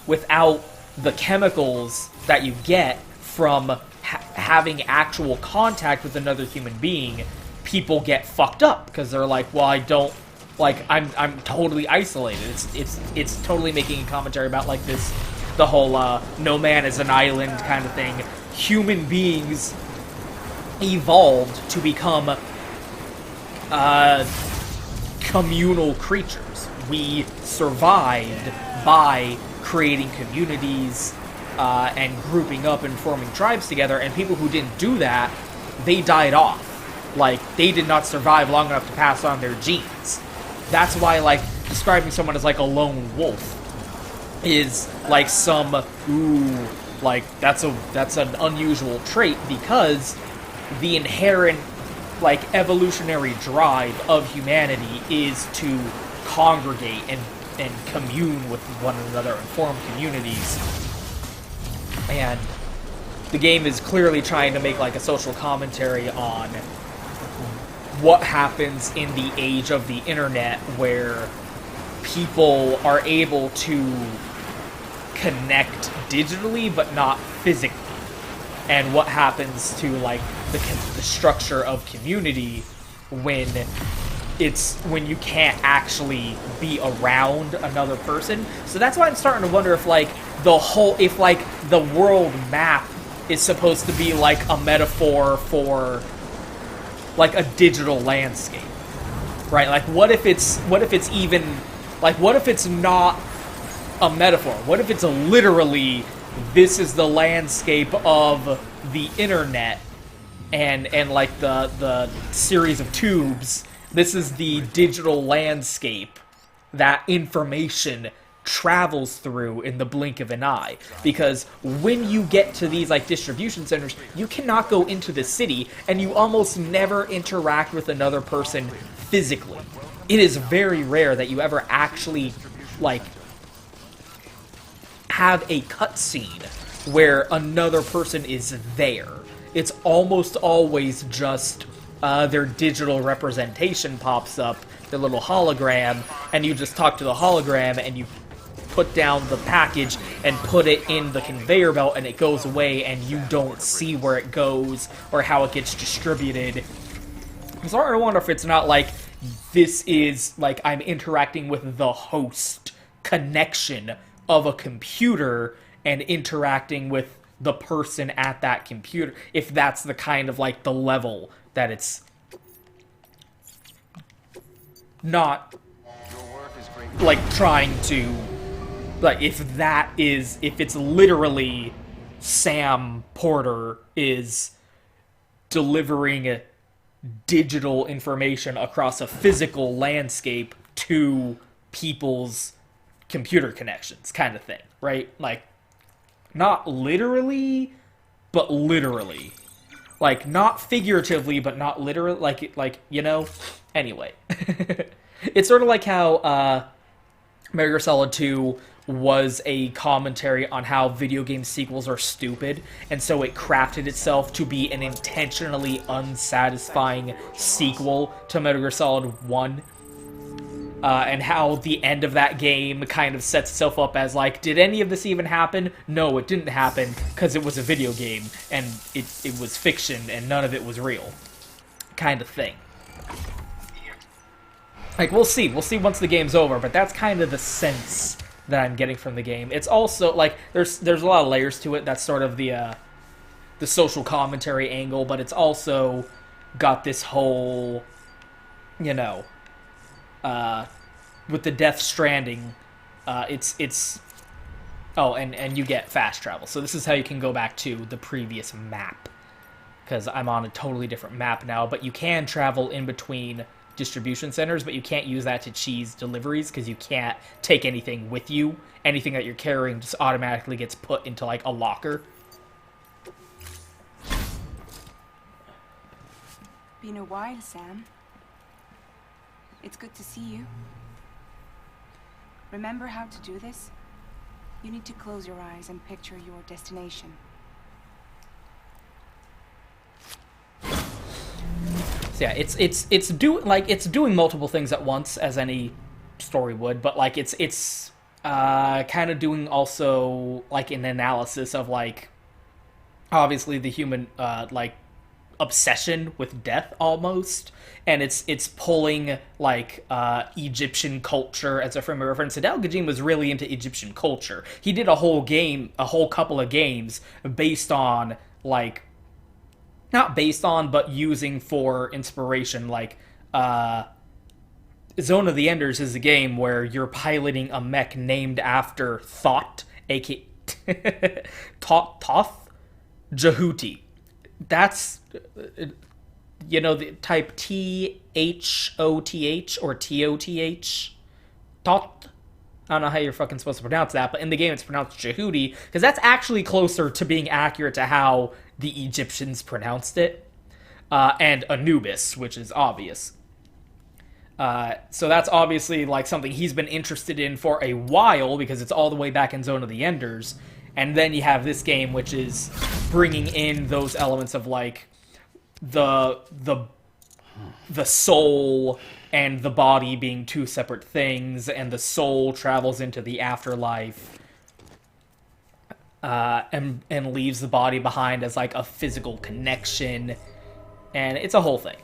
Speaker 1: Without the chemicals that you get from having actual contact with another human being, people get fucked up because they're like, well, I don't, like, I'm totally isolated. It's totally making a commentary about like this, the whole no man is an island kind of thing. Human beings evolved to become communal creatures. We survived by creating communities and grouping up and forming tribes together, and people who didn't do that, they died off. Like, they did not survive long enough to pass on their genes. That's why, like, describing someone as like a lone wolf is like some, ooh, like, that's an unusual trait, because the inherent, like, evolutionary drive of humanity is to congregate and commune with one another and form communities. And the game is clearly trying to make like a social commentary on what happens in the age of the internet, where people are able to connect digitally but not physically, and what happens to like the structure of community when you can't actually be around another person. So that's why I'm starting to wonder if like the world map is supposed to be like a metaphor for like a digital landscape, right? Like, what if it's not a metaphor? What if it's literally, this is the landscape of the internet, and like the series of tubes, this is the digital landscape that information travels through in the blink of an eye. Because when you get to these like distribution centers, you cannot go into the city, and you almost never interact with another person physically. It is very rare that you ever actually like have a cutscene where another person is there. It's almost always just their digital representation pops up, their little hologram, and you just talk to the hologram and you put down the package and put it in the conveyor belt and it goes away and you don't see where it goes or how it gets distributed. I'm starting to wonder if it's not like this is like I'm interacting with the host connection of a computer and interacting with the person at that computer, if that's the kind of like the level that it's not like trying to, like if it's literally Sam Porter is delivering digital information across a physical landscape to people's computer connections kind of thing, right? Like, not literally, but literally. Like, not figuratively, but not literally, like you know? Anyway. It's sort of like how Metal Gear Solid 2 was a commentary on how video game sequels are stupid, and so it crafted itself to be an intentionally unsatisfying sequel to Metal Gear Solid 1. And how the end of that game kind of sets itself up as like, did any of this even happen? No, it didn't happen, because it was a video game, and it was fiction, and none of it was real. Kind of thing. Like, we'll see once the game's over, but that's kind of the sense that I'm getting from the game. It's also, like, there's a lot of layers to it. That's sort of the social commentary angle, but it's also got this whole, you know, with the Death Stranding, it's oh, and you get fast travel. So this is how you can go back to the previous map, because I'm on a totally different map now, but you can travel in between distribution centers, but you can't use that to cheese deliveries, because you can't take anything with you. Anything that you're carrying just automatically gets put into, like, a locker.
Speaker 3: Been a while, Sam. It's good to see you. Remember how to do this? You need to close your eyes and picture your destination.
Speaker 1: So yeah, it's doing multiple things at once, as any story would, but like it's kind of doing also like an analysis of like obviously the human like obsession with death almost, and it's pulling like Egyptian culture as a frame of reference. Hideo Kojima was really into Egyptian culture. He did a whole couple of games based on like, not based on, but using for inspiration, like Zone of the Enders is a game where you're piloting a mech named after Thoth, aka Thoth Jehuti. That's, you know, the type Thoth or Toth. Thoth. I don't know how you're fucking supposed to pronounce that, but in the game it's pronounced Jehuti, because that's actually closer to being accurate to how the Egyptians pronounced it. And Anubis, which is obvious. So that's obviously like something he's been interested in for a while, because it's all the way back in Zone of the Enders. And then you have this game, which is bringing in those elements of like the soul and the body being two separate things, and the soul travels into the afterlife and leaves the body behind as like a physical connection, and it's a whole thing.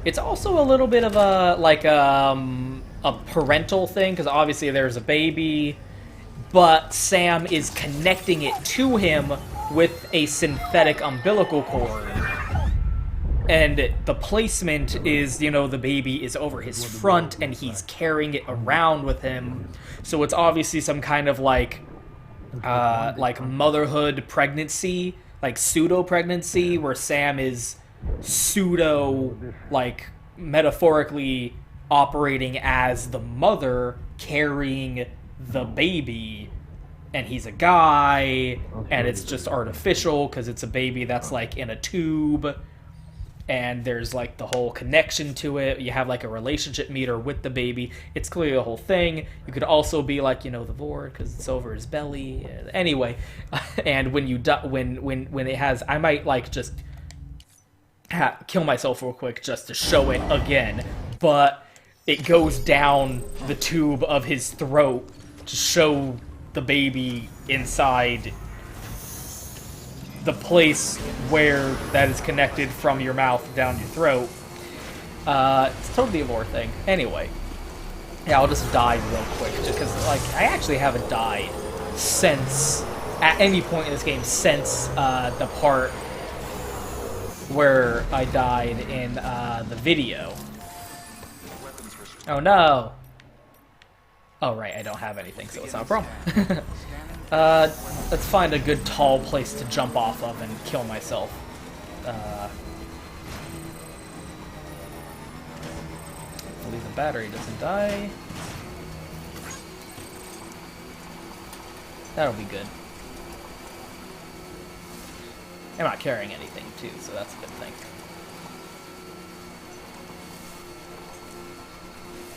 Speaker 1: It's also a little bit of a like a parental thing, because obviously there's a baby, but Sam is connecting it to him with a synthetic umbilical cord. And the placement is, you know, the baby is over his front and he's carrying it around with him. So it's obviously some kind of like motherhood pregnancy, like pseudo pregnancy, where Sam is pseudo like metaphorically operating as the mother carrying the baby, and he's a guy, and it's just artificial because it's a baby that's like in a tube, and there's like the whole connection to it. You have like a relationship meter with the baby. It's clearly a whole thing. You could also be like, you know, the Vord because it's over his belly. Anyway, and when you when it has, I might like just kill myself real quick just to show it again, but it goes down the tube of his throat to show the baby inside the place where that is connected from your mouth down your throat. It's totally a lore thing. Anyway, yeah, I'll just die real quick, just because, like, I actually haven't died since, at any point in this game, since the part where I died in the video. Oh no! Oh right, I don't have anything, so it's not a problem. Let's find a good tall place to jump off of and kill myself. Hopefully the battery doesn't die. That'll be good. I'm not carrying anything too, so that's a good thing.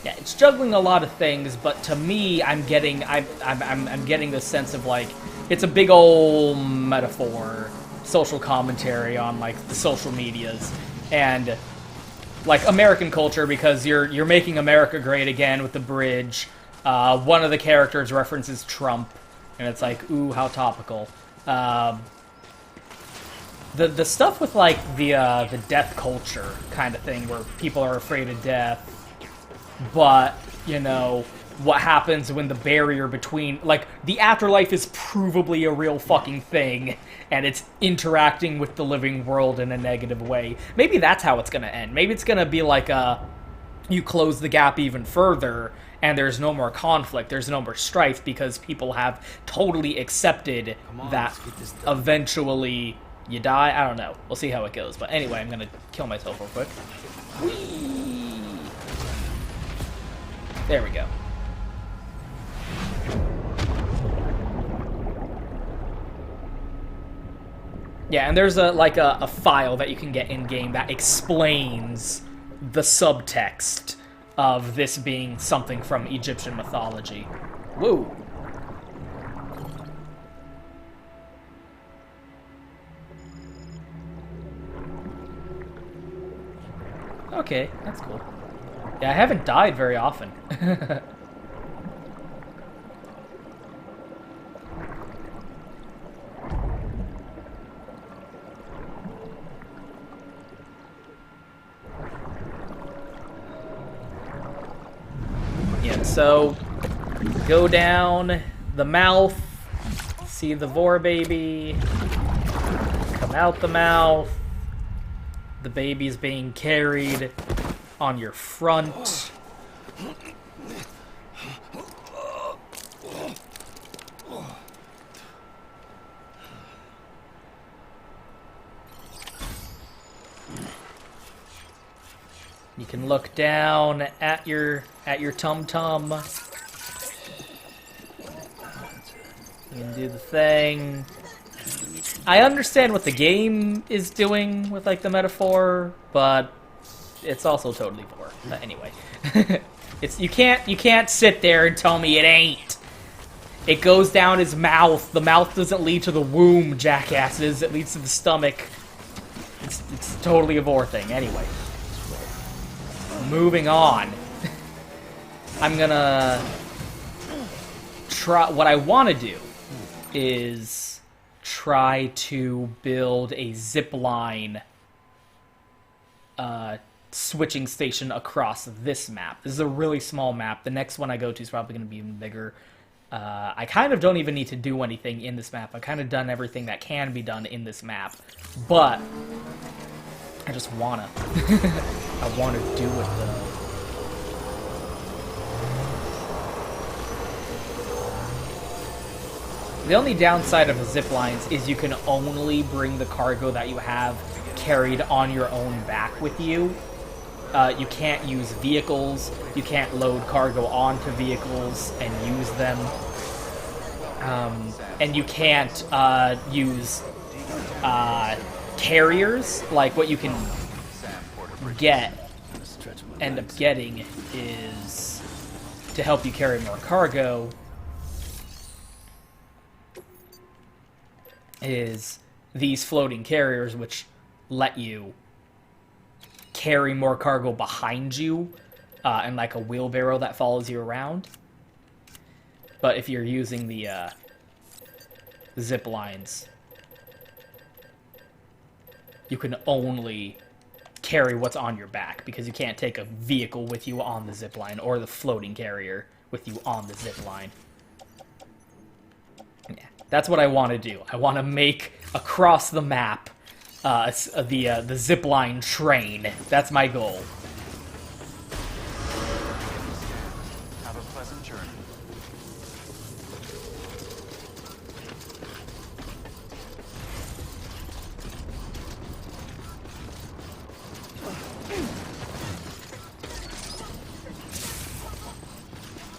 Speaker 1: Yeah, it's juggling a lot of things, but to me, I'm getting the sense of like it's a big old metaphor, social commentary on like the social medias and like American culture, because you're making America great again with the bridge. One of the characters references Trump, and it's like, ooh, how topical. The stuff with like the death culture kind of thing, where people are afraid of death. But, you know, what happens when the barrier between, like, the afterlife is provably a real fucking thing, and it's interacting with the living world in a negative way. Maybe that's how it's gonna end. Maybe it's gonna be like, you close the gap even further, and there's no more conflict, there's no more strife, because people have totally accepted that eventually you die. I don't know. We'll see how it goes. But anyway, I'm gonna kill myself real quick. Whee! There we go. Yeah, and there's a file that you can get in-game that explains the subtext of this being something from Egyptian mythology. Whoa. Okay, that's cool. Yeah, I haven't died very often. Yeah, so go down the mouth, see the Vor baby, come out the mouth, the baby's being carried on your front. You can look down at your tum-tum. You can do the thing. I understand what the game is doing with like the metaphor, but it's also totally Vor. But anyway, it's you can't sit there and tell me it ain't. It goes down his mouth. The mouth doesn't lead to the womb, jackasses. It leads to the stomach. It's totally a Vor thing. Anyway, moving on. I'm gonna try. What I want to do is try to build a zip line switching station across this map. This is a really small map. The next one I go to is probably going to be even bigger. I kind of don't even need to do anything in this map. I've kind of done everything that can be done in this map. But I just wanna. I wanna do it though. The only downside of the zip lines is you can only bring the cargo that you have carried on your own back with you. You can't use vehicles. You can't load cargo onto vehicles and use them. And you can't use carriers. Like, what you can end up getting is, to help you carry more cargo, is these floating carriers, which let you carry more cargo behind you, and like a wheelbarrow that follows you around. But if you're using the zip lines, you can only carry what's on your back, because you can't take a vehicle with you on the zip line, or the floating carrier with you on the zip line. Yeah, that's what I want to do. I want to make across the map the zip line train. That's my goal.
Speaker 2: Have a pleasant journey.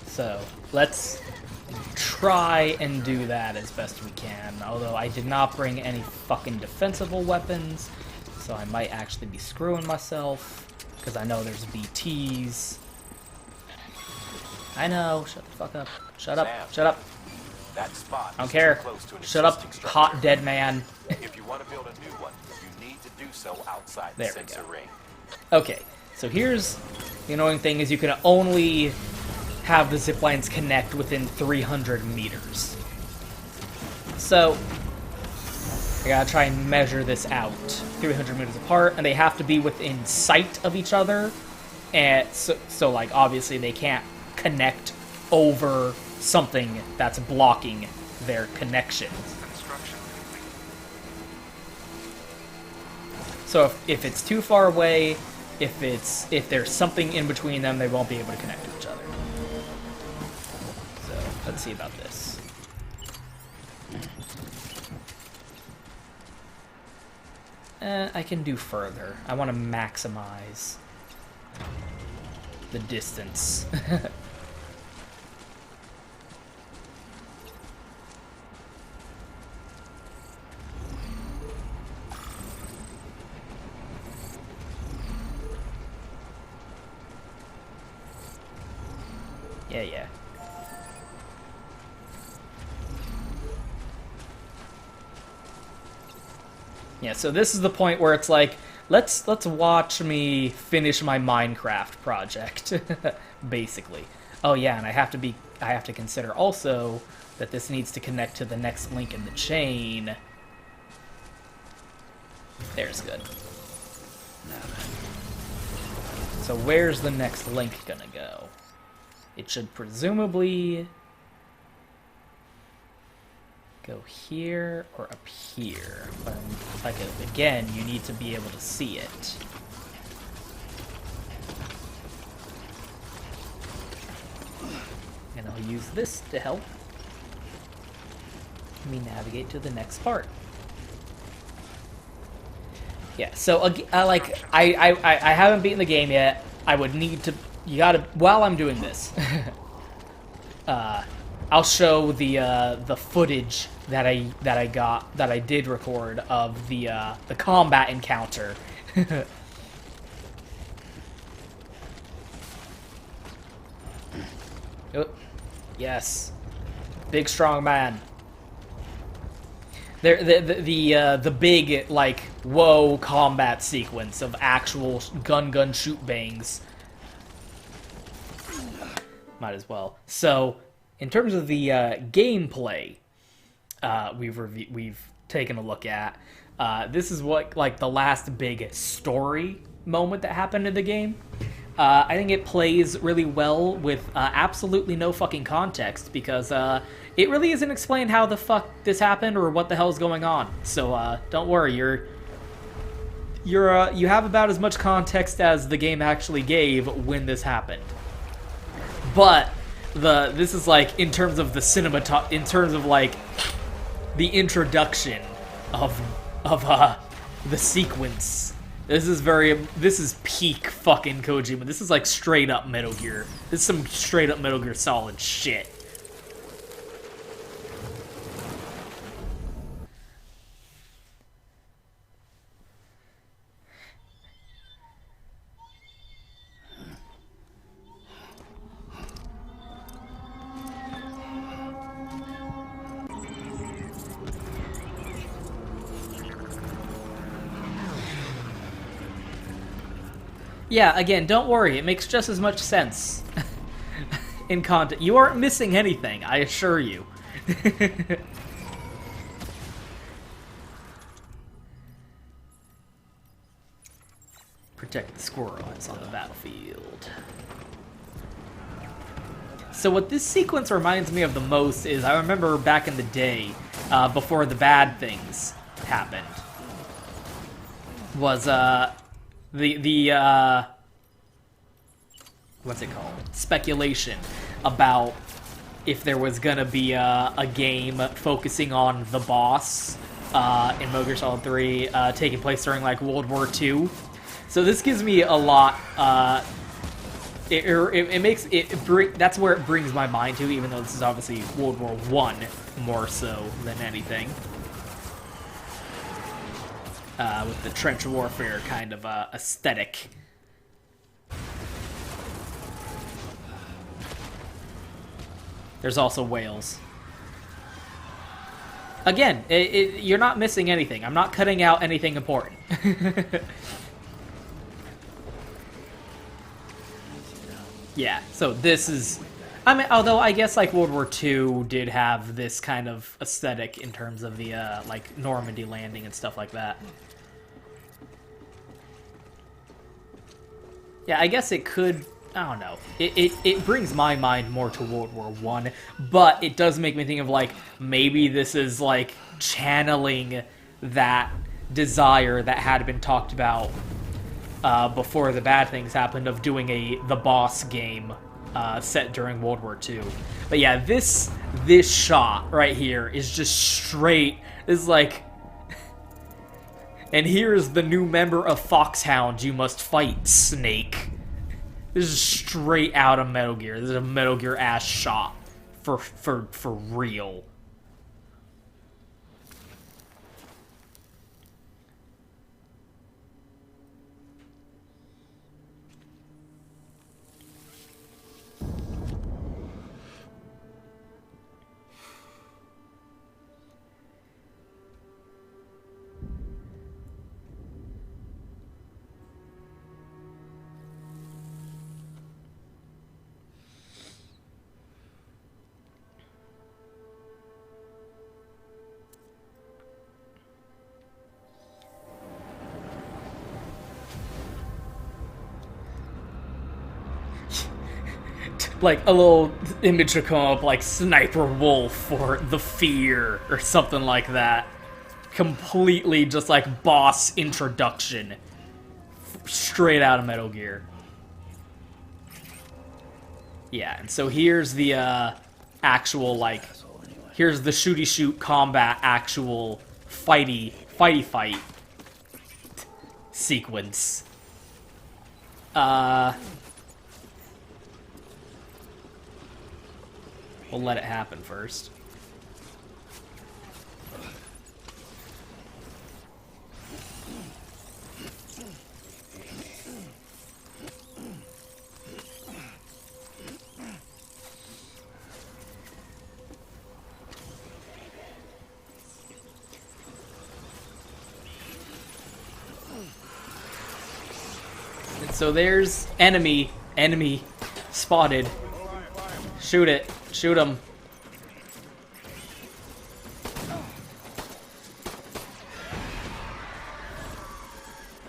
Speaker 1: So, let's try and do that as best we can. Although I did not bring any fucking defensible weapons, so I might actually be screwing myself, because I know there's BTs. I know, shut the fuck up. Shut up,
Speaker 2: Sam,
Speaker 1: shut up.
Speaker 2: That spot
Speaker 1: I don't
Speaker 2: is
Speaker 1: care.
Speaker 2: too close to an
Speaker 1: Shut up,
Speaker 2: existing structure.
Speaker 1: hot dead man.
Speaker 2: If you want to build a new one, you need to do so outside the
Speaker 1: There we
Speaker 2: sensor
Speaker 1: go.
Speaker 2: ring.
Speaker 1: Okay, so here's the annoying thing, is you can only have the zip lines connect within 300 meters. So, I gotta try and measure this out. 300 meters apart, and they have to be within sight of each other. And so like, obviously they can't connect over something that's blocking their connection.
Speaker 2: Construction complete.
Speaker 1: So if it's too far away, if there's something in between them, they won't be able to connect to each other. So let's see about this. I can do further. I want to maximize the distance. Yeah. Yeah, so this is the point where it's like, let's watch me finish my Minecraft project, basically. Oh yeah, and I have to consider also that this needs to connect to the next link in the chain. There's good. So where's the next link gonna go? It should presumably go here or up here. But like, again, you need to be able to see it. And I'll use this to help me navigate to the next part. Yeah, so like, I haven't beaten the game yet. I would need to. You gotta. While I'm doing this, I'll show the footage that I did record of the combat encounter. Oh, yes, big strong man. The big, like, whoa combat sequence of actual gun shoot bangs. Might as well. So, in terms of the gameplay, we've taken a look at. This is what, like, the last big story moment that happened in the game. I think it plays really well with absolutely no fucking context, because it really isn't explained how the fuck this happened or what the hell's going on. So don't worry, you have about as much context as the game actually gave when this happened. But this is like, in terms of the in terms of like the introduction of the sequence This is peak fucking Kojima. This is like straight up Metal Gear. This is some straight up Metal Gear Solid shit. Yeah, again, don't worry. It makes just as much sense in content. You aren't missing anything, I assure you. Protect the squirrels on the battlefield. So what this sequence reminds me of the most is I remember back in the day, before the bad things happened, was what's it called? Speculation about if there was gonna be a game focusing on the boss in Metal Gear Solid 3 taking place during like World War II. So this gives me a lot. That's where it brings my mind to, even though this is obviously World War I more so than anything. With the trench warfare kind of aesthetic. There's also whales. Again, you're not missing anything. I'm not cutting out anything important. Yeah, so this is... I mean, although I guess like World War II did have this kind of aesthetic in terms of the like Normandy landing and stuff like that. Yeah, I guess it could... I don't know. It brings my mind more to World War I, but it does make me think of, like, maybe this is, like, channeling that desire that had been talked about before the bad things happened of doing the boss game set during World War II. But yeah, this shot right here is just straight... It's like... And here's the new member of Foxhound you must fight, Snake. This is straight out of Metal Gear. This is a Metal Gear ass shot. For real. Like, a little image will come up, like, Sniper Wolf or The Fear or something like that. Completely just, like, boss introduction. Straight out of Metal Gear. Yeah, and so here's the, actual, like... Here's the shooty-shoot combat actual fighty fight sequence. We'll let it happen first. And so there's enemy spotted. Shoot it. Shoot him.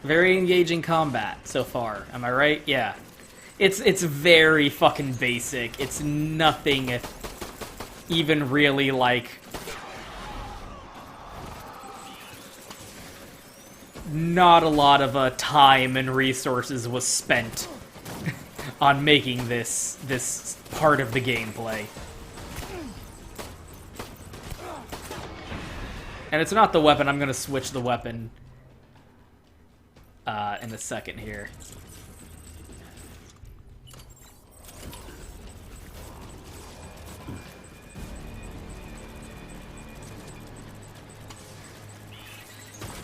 Speaker 1: Very engaging combat so far. Am I right? Yeah. It's very fucking basic. It's nothing even really like... Not a lot of time and resources was spent on making this part of the gameplay. And it's not the weapon. I'm gonna switch the weapon. in a second here.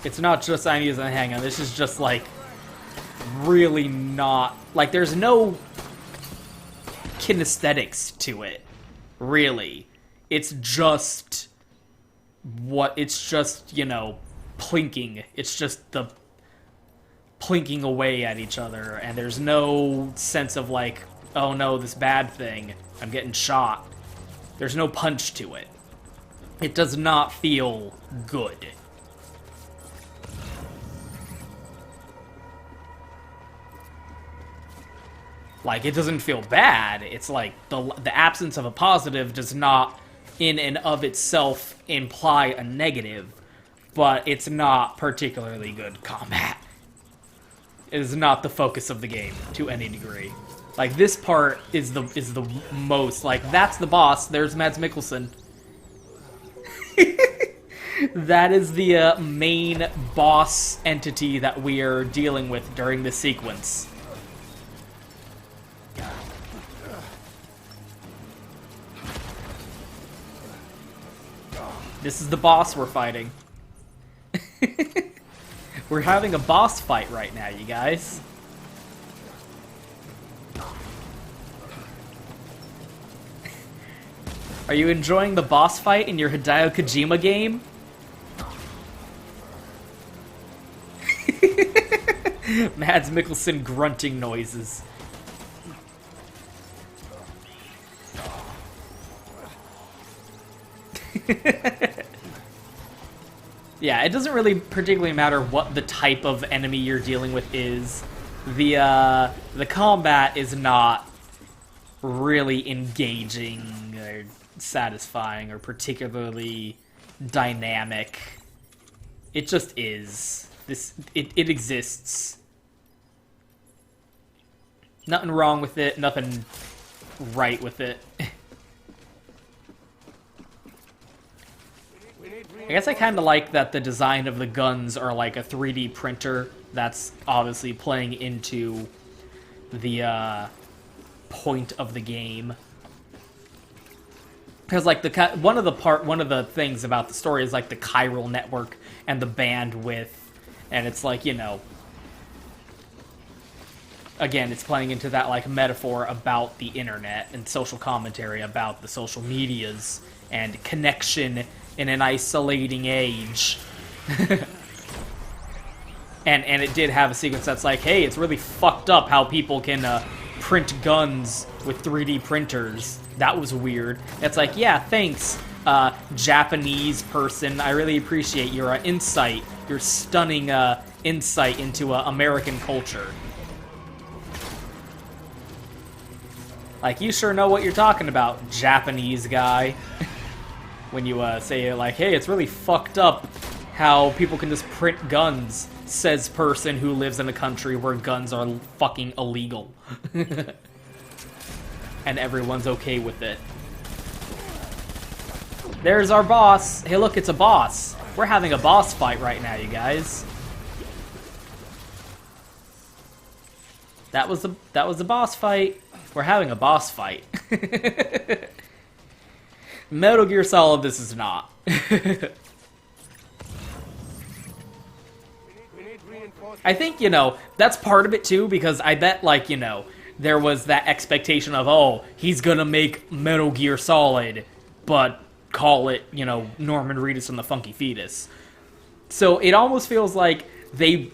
Speaker 1: It's not just I'm using a hang-on, this is just, like, really not... Like, there's no kinesthetics to it, really. It's just... It's just, you know, plinking. It's just the plinking away at each other, and there's no sense of, like, oh no, this bad thing, I'm getting shot. There's no punch to it. It does not feel good. Like, it doesn't feel bad. It's like the absence of a positive does not, in and of itself, imply a negative, but it's not particularly good combat. It is not the focus of the game to any degree. Like, this part is the most, like, that's the boss. There's Mads Mikkelsen. That is the main boss entity that we are dealing with during this sequence. This is the boss we're fighting. We're having a boss fight right now, you guys. Are you enjoying the boss fight in your Hideo Kojima game? Mads Mikkelsen grunting noises. Yeah, it doesn't really particularly matter what the type of enemy you're dealing with is. The combat is not really engaging or satisfying or particularly dynamic. It just is. It exists. Nothing wrong with it, nothing right with it. I guess I kind of like that the design of the guns are like a 3D printer. That's obviously playing into the point of the game. Because like one of the things about the story is like the chiral network and the bandwidth, and it's like, you know, again, it's playing into that like metaphor about the internet and social commentary about the social medias and connection in an isolating age. and it did have a sequence that's like, hey, it's really fucked up how people can print guns with 3D printers. That was weird. It's like, yeah, thanks, Japanese person. I really appreciate your insight, your stunning insight into American culture. Like, you sure know what you're talking about, Japanese guy. When you say, like, hey, it's really fucked up how people can just print guns, says person who lives in a country where guns are fucking illegal. And everyone's okay with it. There's our boss. Hey, look, it's a boss. We're having a boss fight right now, you guys. That was the boss fight. We're having a boss fight. Metal Gear Solid, this is not. I think, you know, that's part of it too, because I bet, like, you know, there was that expectation of, oh, he's gonna make Metal Gear Solid, but call it, you know, Norman Reedus and the Funky Fetus. So it almost feels like they...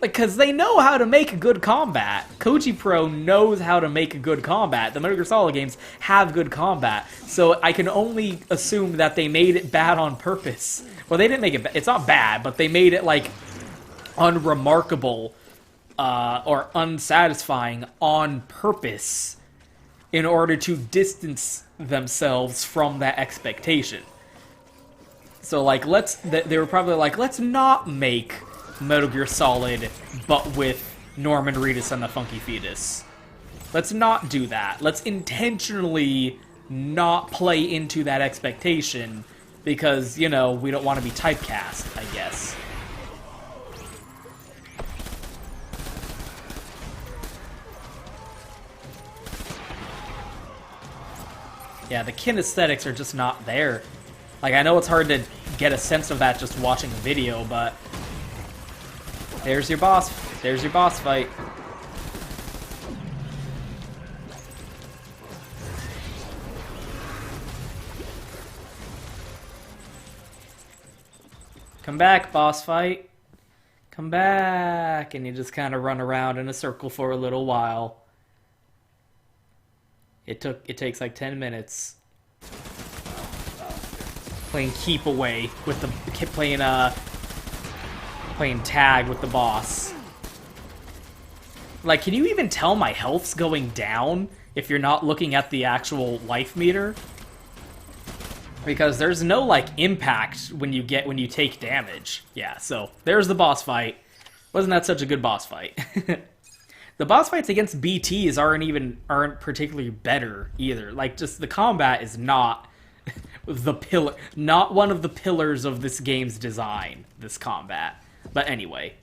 Speaker 1: Because they know how to make good combat. Koji Pro knows how to make good combat. The Metal Gear Solid games have good combat. So I can only assume that they made it bad on purpose. Well, they didn't make it... It's not bad, but they made it, like, unremarkable or unsatisfying on purpose in order to distance themselves from that expectation. So, like, they were probably like, let's not make Metal Gear Solid, but with Norman Reedus and the Funky Fetus. Let's not do that. Let's intentionally not play into that expectation because, you know, we don't want to be typecast, I guess. Yeah, the kinesthetics are just not there. Like, I know it's hard to get a sense of that just watching a video, but there's your boss. There's your boss fight. Come back, boss fight. Come back. And you just kind of run around in a circle for a little while. It takes like 10 minutes. Playing keep away with the playing tag with the boss. Like, can you even tell my health's going down if you're not looking at the actual life meter? Because there's no like impact when you take damage. Yeah, so there's the boss fight. Wasn't that such a good boss fight? The boss fights against BTs aren't particularly better either. Like, just the combat is not not one of the pillars of this game's design, this combat. But anyway.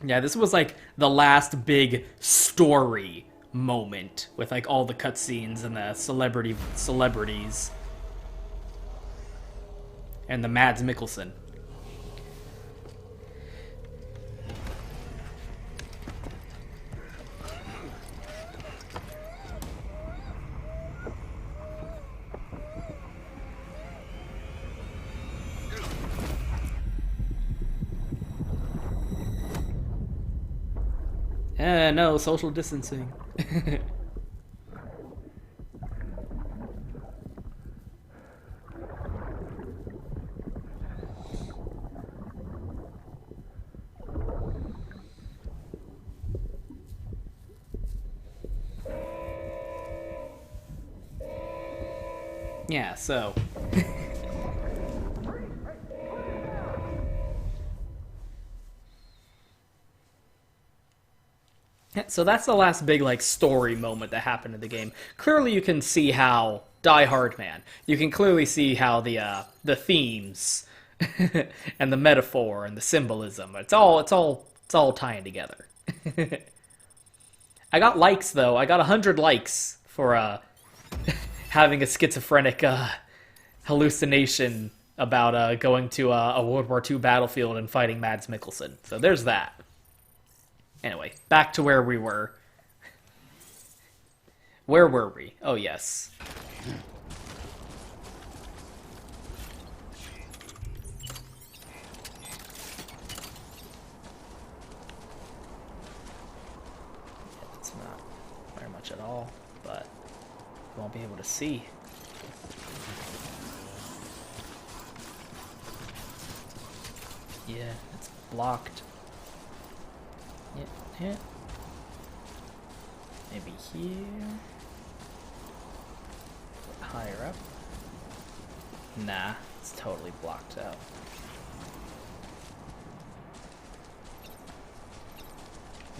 Speaker 1: Yeah, this was like the last big story moment with like all the cutscenes and the celebrities. And the Mads Mikkelsen. No, social distancing. Yeah, so... So that's the last big, like, story moment that happened in the game. Clearly you can see how... Die Hard Man. You can clearly see how the themes and the metaphor and the symbolism, it's all tying together. I got likes, though. I got 100 likes for, having a schizophrenic, hallucination about, going to a World War II battlefield and fighting Mads Mikkelsen. So there's that. Anyway, back to where we were. Where were we? Oh, yes. It's not very much at all, but you won't be able to see. Yeah, it's blocked. Yeah. Maybe here. Higher up. Nah, it's totally blocked out.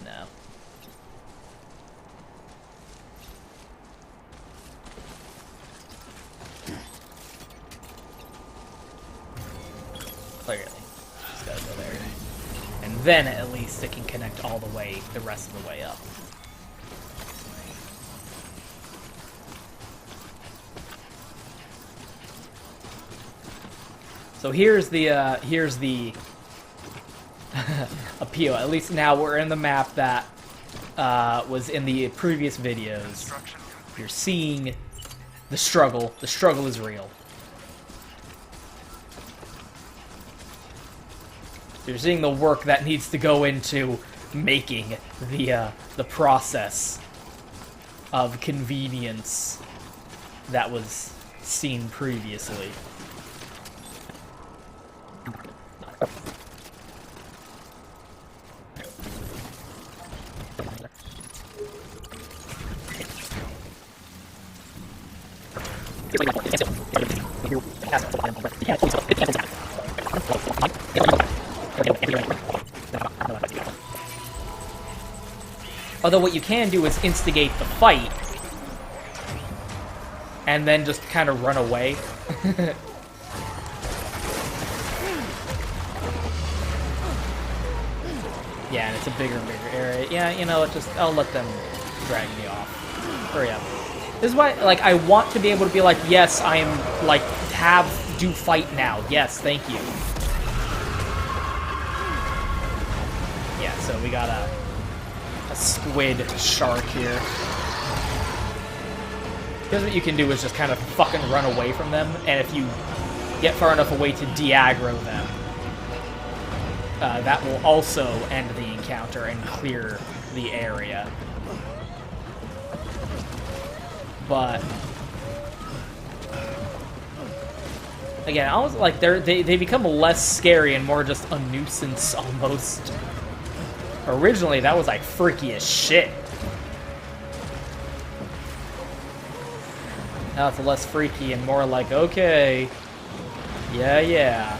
Speaker 1: No. Clearly. Just gotta go there. And then at least it can connect all the way, the rest of the way up. So here's the appeal. At least now we're in the map that was in the previous videos. You're seeing the struggle. The struggle is real. You're seeing the work that needs to go into making the process of convenience that was seen previously. Although what you can do is instigate the fight and then just kind of run away. Yeah, and it's a bigger and bigger area. Yeah, you know, I'll let them drag me off. Hurry up. This is why, like, I want to be able to be like, yes, I am, like, do fight now. Yes, thank you. Yeah, so we got a squid shark here. Because what you can do is just kind of fucking run away from them, and if you get far enough away to de-aggro them, that will also end the encounter and clear the area. But again, I was like, they become less scary and more just a nuisance almost. Originally, that was like freaky as shit. Now it's less freaky and more like, okay, yeah.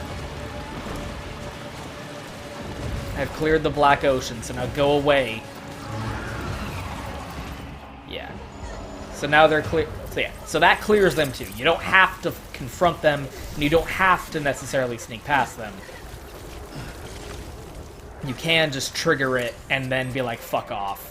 Speaker 1: I've cleared the Black Ocean, so now go away. Yeah. So now they're clear. So yeah, so that clears them too. You don't have to confront them, and you don't have to necessarily sneak past them. You can just trigger it and then be like, fuck off.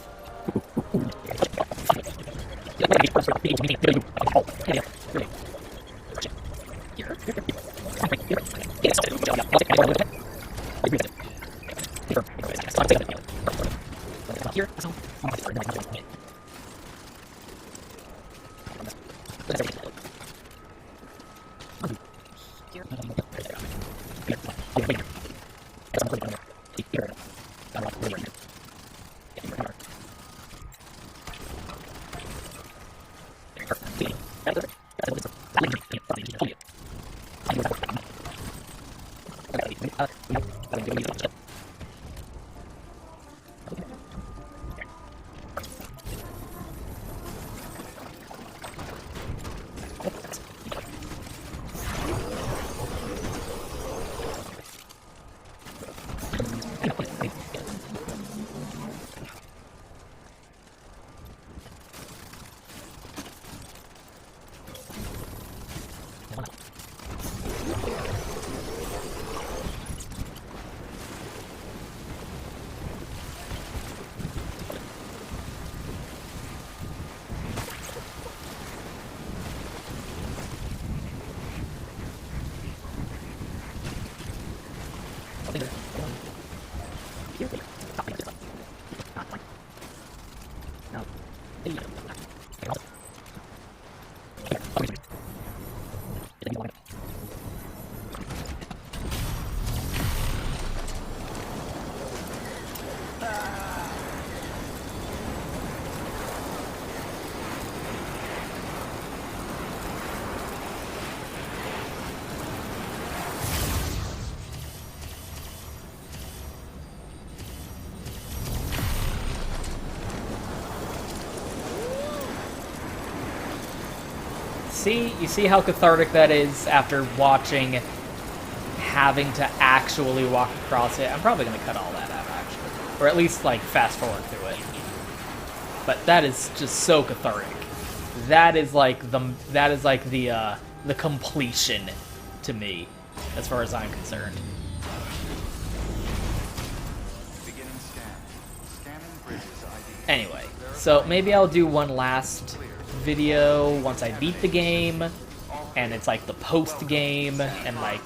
Speaker 1: You see how cathartic that is after watching, having to actually walk across it? I'm probably going to cut all that out, actually. Or at least, like, fast forward through it. But that is just so cathartic. That is like the completion to me, as far as I'm concerned. Anyway, so maybe I'll do one last video once I beat the game, and it's like the post game, and like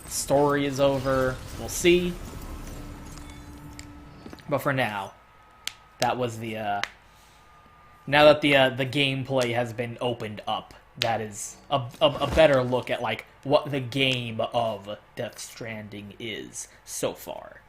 Speaker 1: the story is over. We'll see. But for now, that was the now that the gameplay has been opened up, that is a better look at like what the game of Death Stranding is so far.